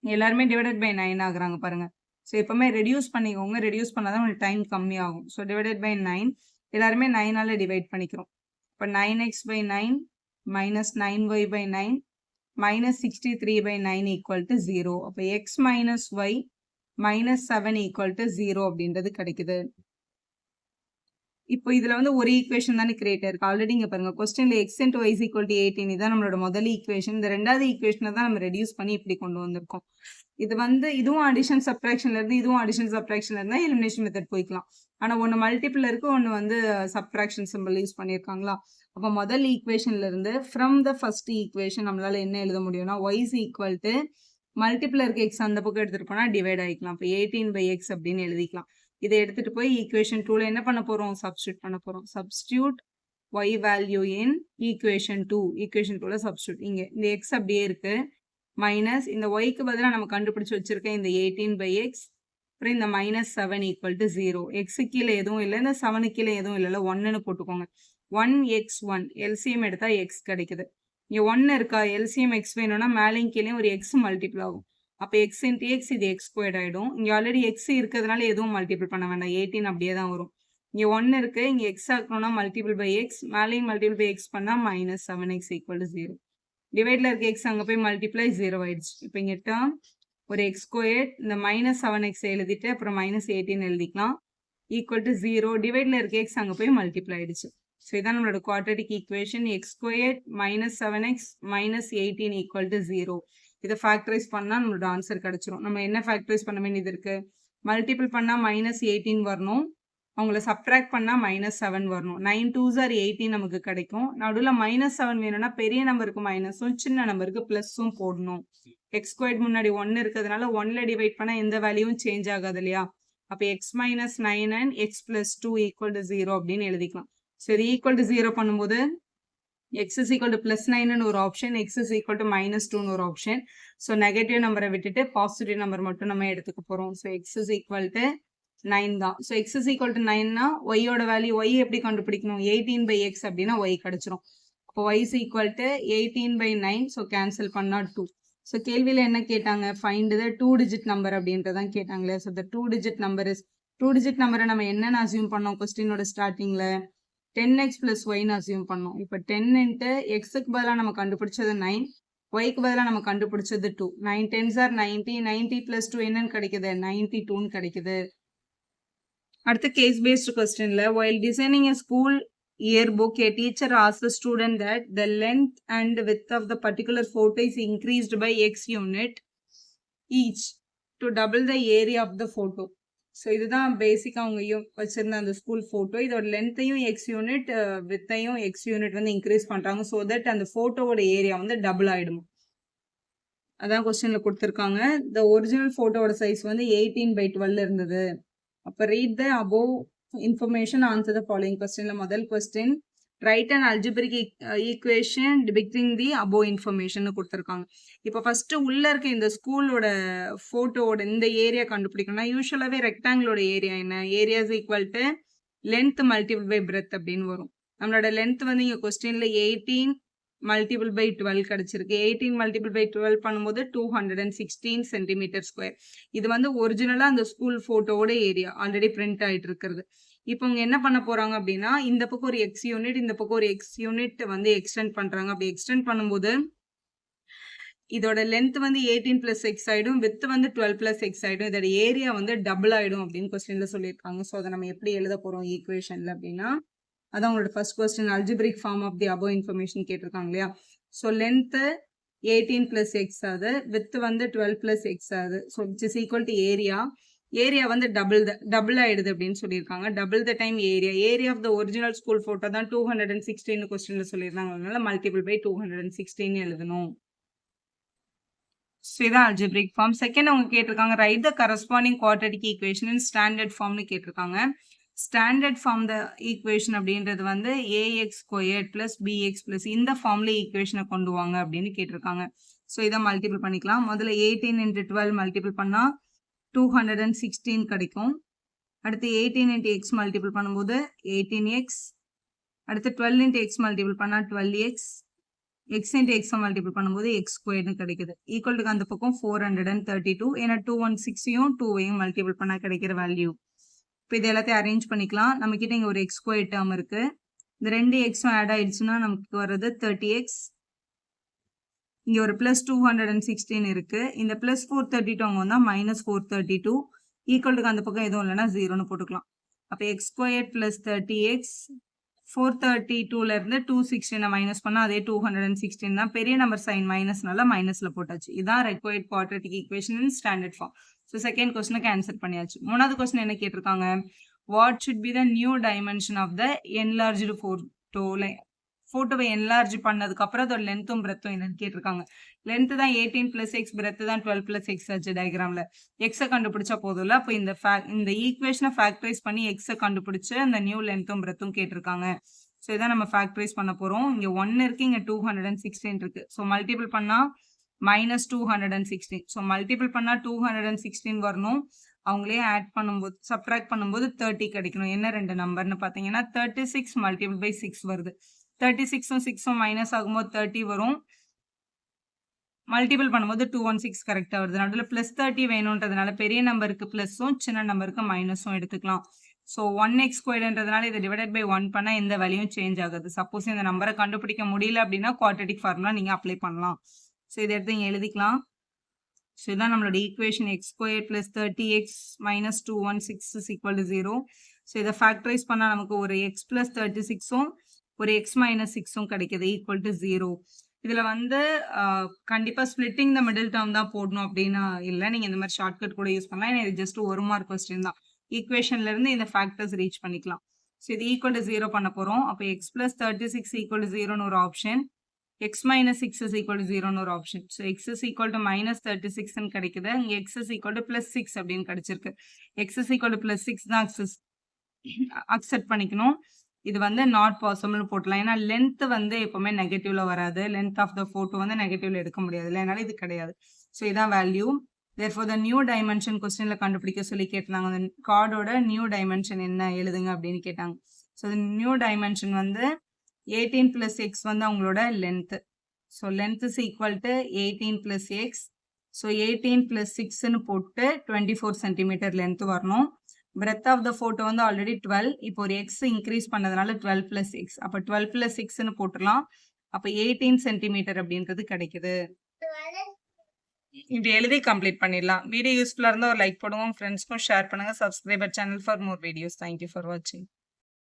எல்லாருமே டிவைடட் பை 9 ஆகுறாங்க பாருங்க. ஸோ எப்பவுமே ரெடியூஸ் பண்ணிக்கோங்க. ரெடியூஸ் பண்ணாதான் உங்களுக்கு டைம் கம்மி ஆகும். ஸோ டிவைடட் பை 9 எல்லாருமே 9ஆல டிவைட் பண்ணிக்கிறோம். இப்போ 9x by 9 minus 9y by 9 minus 63 by 9 equal to 0. அப்போ x minus y minus 7 equal to 0 அப்படின்றது கிடைக்குது. இப்போ இதுல வந்து ஒரு ஈக்குவேஷன் தானே கிரியேட் ஆயிருக்கு. ஆல்ரெடி இங்க பாருங்க கொஸ்டின்ல x into y is equal to 18 இதான் நம்மளோட முதல் ஈக்குவேஷன். இந்த ரெண்டாவது ஈக்குவேஷனை தான் நம்ம ரெடியூஸ் பண்ணி இப்படி கொண்டு வந்திருக்கோம். இது வந்து இதுவும் அடிஷன் சப்ட்ராக்ஷன்ல இருந்து இதுவும் அடிஷன் சப்ட்ராக்ஷன்ல இருந்தா எலிமினேஷன் மெத்தட் போய்க்கலாம். ஆனா ஒன்னு மல்டிபிள் இருக்கு, ஒன்னு வந்து சப்ட்ராக்ஷன் சிம்பிள் யூஸ் பண்ணியிருக்காங்களா. அப்போ முதல் ஈக்குவேஷன்ல இருந்து ஃப்ரம் த ஃபர்ஸ்ட் ஈக்குவேஷன் நம்மளால என்ன எழுத முடியும்னா y is equal to multiple இருக்க x அந்த பக்கம் எடுத்துட்டு போனா டிவைட் ஆகிக்கலாம். இப்போ 18 by x அப்படின்னு எழுதிக்கலாம். இதை எடுத்துட்டு போய் ஈக்குவேஷன் 2ல என்ன பண்ண போறோம், சப்ஸ்டியூட் பண்ண போறோம். Substitute y value in equation 2. Equation 2ல சப்ஸ்டியூட். இங்க இந்த x அப்படியே இருக்கு, மைனஸ் இந்த yக்கு பதிலாக நம்ம கண்டுபிடிச்சு வச்சிருக்கேன் இந்த 18 by x, அப்புறம் இந்த -7 ஈக்குவல் டு 0. x கீழே எதுவும் இல்லை, இந்த 7 கீழே எதுவும் இல்லை, 1ன்னு போட்டுக்கோங்க. 1x1 எல்சிஎம் எடுத்தா x கிடைக்குது. இங்க 1 இருக்கா, எல்சிஎம் x வேணும்னா மேலேயும் கீழே ஒரு x மல்டிபிள் ஆகும். அப்போ x இன்ட்டு x இது x ஸ்கொயர்ட் ஆயிடும். இங்க ஆல்ரெடி x இருக்கிறதுனால எதுவும் மல்டிபிள் பண்ண வேண்டாம், 18 அப்படியே தான் வரும். இங்க 1 இருக்கு, இங்க x ஆக்கணும்னா மல்டிபிள் பை x, மேலேயும் மல்டிபிள் பை x பண்ணா -7x ஈக்குவல் டு 0. டிவைட்ல இருக்க x அங்க போய் மல்டிப்ளை 0 ஆயிடுச்சு. இப்போ இங்க டேர்ம் ஒரு x ஸ்கொயர்ட், இந்த -7x எழுதிட்டு அப்புறம் -18 எழுதிக்கலாம் ஈக்குவல் டு 0. டிவைட்ல இருக்க x அங்க போய் மல்டிப்ளை ஆயிடுச்சு. ஸோ இதான் நம்மளோட quadratic equation. x squared -7x -18 equal to 0. இதை ஃபேக்டரைஸ் பண்ணா நம்மளோட ஆன்சர் கிடைச்சிரும். நம்ம என்ன ஃபேக்டரைஸ் பண்ண வேண்டியது இருக்கு, மல்டிபிள் பண்ணா -18 வரணும், அவங்கள சப்ட்ராக்ட் பண்ணா -7 வரணும். 9 2s are 18 நமக்கு கிடைக்கும். நடுவில் -7 வேணும்னா பெரிய நம்பருக்கு மைனஸும் சின்ன நம்பருக்கு பிளஸும் போடணும். x ஸ்கொயர்ட் முன்னாடி 1 இருக்கிறதுனால 1ல டிவைட் பண்ணா எந்த வேல்யூவும் சேஞ்ச் ஆகாது இல்லையா. அப்போ x - 9 and x + 2 equal to 0 அப்படின்னு எழுதிக்கலாம். ஸோ இது ஈக்குவல் டு 0 பண்ணும்போது x is equal to +9ன்னு ஒரு option, x is equal to -2ன்னு ஒரு ஆப்ஷன். ஸோ நெகட்டிவ் நம்பரை விட்டுட்டு பாசிட்டிவ் நம்பர் மட்டும் நம்ம எடுத்துக்க போறோம். So x is equal to 9 தான். So x is equal to 9னா ஒய்யோட வேல்யூ y எப்படி கண்டுபிடிக்கணும், 18 by x அப்படின்னா y கிடைச்சிரும். அப்போ y is equal to 18 by 9. So cancel பண்ணா 2. ஸோ கேள்வியில் என்ன கேட்டாங்க, ஃபைண்ட் த 2-digit நம்பர் அப்படின்றதான் கேட்டாங்களே. So the 2-digit number is 2-digit நம்பரை நம்ம என்னன்னு அசியூம் பண்ணோம் கொஸ்டினோட ஸ்டார்டிங்ல 10x plus yன்னு அசியூம் பண்ணோம். இப்போ 10 இன்ட்டு எக்ஸுக்கு பதிலாக நம்ம கண்டுபிடிச்சது 9, ஒய்க்கு பதிலாக நம்ம கண்டுபிடிச்சது 2. 9 10s are 90, 90 plus 2 என்னன்னு கிடைக்குது, 92ன்னு கிடைக்குது. அடுத்த கேஸ் பேஸ்டு கொஸ்டின்ல while designing a school yearbook, a teacher asks the student that the length and width of the particular photo is increased by x unit each to double the area of the photo. So இதுதான் பேசிக்காக அவங்க வச்சிருந்த அந்த ஸ்கூல் ஃபோட்டோ. இதோட லென்த்தையும் எக்ஸ் யூனிட் வித்தையும் எக்ஸ் யூனிட் வந்து இன்க்ரீஸ் பண்ணுறாங்க. ஸோ தட் அந்த ஃபோட்டோவோட ஏரியா வந்து டபுள் ஆகிடும். அதான் கொஸ்டினில் கொடுத்துருக்காங்க. த ஒரிஜினல் ஃபோட்டோவோட சைஸ் வந்து 18/12 இருந்தது. அப்போ read the above information answer the following கொஸ்டினில் முதல் question right and algebraic equation டிபிக்டிங் the above information கொடுத்துருக்காங்க. இப்போ ஃபர்ஸ்ட் உள்ள இருக்க இந்த ஸ்கூலோட ஃபோட்டோவோட இந்த ஏரியா கண்டுபிடிக்கணும்னா யூஸ்வலாகவே ரெக்டாங்கிளோட ஏரியா என்ன? Areas equal to length multiple by breadth அப்படின்னு வரும். நம்மளோட லென்த் வந்து இங்கே கொஸ்டின்ல 18 மல்டிபிள் பை 12 கிடைச்சிருக்கு. 18 மல்டிபிள் பை 12 பண்ணும்போது 216 சென்டிமீட்டர் ஸ்கொயர். இது வந்து ஒரிஜினலா அந்த ஸ்கூல் போட்டோவோட ஏரியா ஆல்ரெடி பிரிண்ட் ஆயிட்டு இருக்கிறது. இப்போ இவங்க என்ன பண்ண போறாங்க அப்படின்னா இந்த பக்கம் ஒரு எக்ஸ் யூனிட் இந்த பக்கம் ஒரு எக்ஸ் யூனிட் வந்து எக்ஸ்டெண்ட் பண்றாங்க. அப்படி எக்ஸ்டெண்ட் பண்ணும்போது இதோட லென்த் வந்து 18 பிளஸ் எக்ஸ் ஆயிடும், வித் வந்து 12 பிளஸ் எக்ஸ் ஆயிடும். இதோட ஏரியா வந்து டபுள் ஆயிடும் அப்படின்னு கொஸ்டின்ல சொல்லியிருக்காங்க. ஸோ அதை நம்ம எப்படி எழுத போறோம் ஈக்குவேஷன்ல அப்படின்னா அதான் உங்களோட first question algebraic form of the above information கேட்டிருக்காங்க இல்லையா. ஸோ லென்த் 18 பிளஸ் எக்ஸ் ஆகுது, வித் வந்து 12 பிளஸ் எக்ஸ் ஆகுது. So which is equal to area. Area வந்து டபுள் ஆயிடுது அப்படின்னு சொல்லியிருக்காங்க. Double the time area of the original school photo தான் 216 கொஸ்டின்ல சொல்லியிருந்தாங்க. அதனால மல்டிபிள் பை 216 எழுதணும். ஸோ இதான் அல்ஜிபிரிக் ஃபார்ம். செகண்ட் அவங்க கேட்டிருக்காங்க write the corresponding quadratic equation in standard ஃபார்ம்னு கேட்டிருக்காங்க. ஸ்டாண்டர்ட் ஃபார்ம் த ஈக்குவேஷன் அப்படின்றது வந்து A X squared plus B X plus இந்த ஃபார்ம்ல ஈக்குவேஷனை கொண்டு வாங்க அப்படின்னு கேட்டிருக்காங்க. ஸோ இதை மல்டிபிள் பண்ணிக்கலாம். முதல்ல 18 into 12 மல்டிபிள் பண்ணா 216 கிடைக்கும். அடுத்து 18 into x மல்டிபிள் பண்ணும்போது 18x. அடுத்து 12 into x மல்டிபிள் பண்ணா 12x. x into x multiple பண்ணும்போது x ஸ்கொயர்னு கிடைக்குது. ஈக்குவல் டு அந்த பக்கம் 432. ஏன்னா 216யும் 2வையும் மல்டிபிள் பண்ணா கிடைக்கிற வேல்யூ. இப்போ இது எல்லாத்தையும் அரேஞ்ச் பண்ணிக்கலாம். நம்ம கிட்ட இங்க ஒரு எக்ஸ் ஸ்கொயர் டேர்ம் இருக்கு. இந்த ரெண்டு எக்ஸும் ஆட் ஆயிடுச்சுன்னா நமக்கு வர்றது 30x. இங்க ஒரு பிளஸ் 216 இருக்கு. இந்த பிளஸ் 432 அங்க வந்தா மைனஸ் 432. ஈக்குவல் டு அந்த பக்கம் எதுவும் இல்லைன்னா 0ன்னு போட்டுக்கலாம். அப்போ எக்ஸ் ஸ்கொயர் பிளஸ் 30x 432ல இருந்து 216 மைனஸ் பண்ணா அதே 216 தான். பெரிய நம்பர் சைன் மைனஸ்னால மைனஸ்ல போட்டாச்சு. இதான் required quadratic equation in standard form. So second கொஸ்டினுக்கு ஆன்சர் பண்ணியாச்சு. மூணாவது கொஸ்டின் என்ன கேட்டிருக்காங்க? What should be the new dimension of the enlarged ஃபோட்டோல ஃபோட்டோவை என்லார்ஜ் பண்ணதுக்கு அப்புறம் அதோட லென்த்தும் பிரெத்தும் என்னன்னு கேட்டிருக்காங்க. லென்த் தான் 18 பிளஸ் எக்ஸ், பிரெத் தான் 12 பிளஸ் எக்ஸ் ஆச்சு டயக்ராம்ல. எக்ஸை கண்டுபிடிச்சா போதும்ல. அப்போ இந்த ஈக்குவேஷனை ஃபேக்டரைஸ் பண்ணி எக்ஸை கண்டுபிடிச்சு அந்த நியூ லென்த்தும் பிரெத்தும் கேட்டிருக்காங்க. ஸோ இதான் நம்ம ஃபேக்டரைஸ் பண்ண போறோம். இங்க 1 இருக்கு, இங்க 216 இருக்கு. ஸோ மல்டிபிள் பண்ணா மைனஸ் 216. ஸோ மல்டிபிள் பண்ணா 216 வரணும். அவங்களே ஆட் பண்ணும்போது சப்ட்ராக்ட் பண்ணும்போது 30 கிடைக்கணும். என்ன ரெண்டு நம்பர்னு பார்த்தீங்கன்னா 36 மல்டிபிள் பை 6 வருது. 36ம் 6ம் மைனஸ் ஆகும்போது 30 வரும். மல்டிபிள் பண்ணும்போது 216 கரெக்டாக வருது. நடுவில் பிளஸ் 30 வேணுன்றதுனால பெரிய நம்பருக்கு பிளஸும் சின்ன நம்பருக்கு மைனஸும் எடுத்துக்கலாம். ஸோ 1x ஸ்கொயர்ன்றதுனால இதை டிவைடட் பை 1 பண்ணால் எந்த வேல்யூயும் சேஞ்ச் ஆகுது. சப்போஸ் இந்த நம்பரை கண்டுபிடிக்க முடியல அப்படின்னா குவாட்ரடிக் ஃபார்முலா நீங்கள் அப்ளை பண்ணலாம். ஸோ இதை எடுத்து இங்கே எழுதிக்கலாம். ஸோ இதான் நம்மளோட equation X square plus 30x minus 216 is equal to 0. So இதை ஃபேக்டரைஸ் பண்ணால் நமக்கு ஒரு எக்ஸ் பிளஸ் 36ம் ஒரு எக்ஸ் மைனஸ் 6ம் கிடைக்குது ஈக்குவல் டு 0. இதில் வந்து கண்டிப்பாக ஸ்பிளிட்டிங் த மிடில் டேர்ம் தான் போடணும் அப்படின்னா இல்லை, நீங்கள் இந்த மாதிரி ஷார்ட்கட் கூட யூஸ் பண்ணலாம். ஏன்னா இது ஜஸ்ட் 1 மார்க் கொஸ்டின் தான். ஈக்குவேஷன்ல இருந்து இந்த ஃபேக்டர்ஸ் ரீச் பண்ணிக்கலாம். ஸோ இது ஈக்குவல் டு 0 பண்ண போகிறோம். அப்போ எக்ஸ் பிளஸ் 36 ஈக்குவல் டு 0ன்னு ஒரு option, x minus 6 is equal to 0ன்னு ஒரு option. So x is equal to minus 36ன்னு கிடைக்குது. இங்கே x is equal to plus 6 அப்படின்னு கிடைச்சிருக்கு. X is equal to plus 6 தான் அக்செப்ட் பண்ணிக்கணும். இது வந்து நாட் பாசிபிள் போட்டலாம். ஏன்னா லென்த் வந்து எப்பவுமே நெகட்டிவ்ல வராது. லென்த் ஆஃப் த போட்டோ வந்து நெகட்டிவ்ல எடுக்க முடியாது. இல்லைனால இது கிடையாது. ஸோ இதான் வேல்யூ. தேர்ஃபோர் த நியூ டைமென்ஷன் கொஸ்டின்ல கண்டுபிடிக்க சொல்லி கேட்டாங்க. அந்த கார்டோட நியூ டைமென்ஷன் என்ன எழுதுங்க அப்படின்னு கேட்டாங்க. ஸோ நியூ டைமென்ஷன் வந்து 18 பிளஸ் எக்ஸ் வந்து அவங்களோட length. So length is equal to 18 plus x. So 18 plus 6ன்னு போட்டு 24 சென்டிமீட்டர் லென்த் வரணும். பிரெத் ஆஃப் த போட்டோ வந்து ஆல்ரெடி 12. இப்போ ஒரு எக்ஸ் இன்க்ரீஸ் பண்ணதுனால 12 பிளஸ் எக்ஸ். அப்போ 12 பிளஸ் 6ன்னு போட்டுடலாம். அப்போ 18 சென்டிமீட்டர் அப்படின்றது கிடைக்குது. இப்படி எழுதி கம்ப்ளீட் பண்ணிடலாம். வீடியோ யூஸ்ஃபுல்லாக இருந்தால் ஒரு லைக் போடுங்க, ஃப்ரெண்ட்ஸ்க்கும் ஷேர் பண்ணுங்க. Subscriber channel for more videos. Thank you for வாட்சிங்.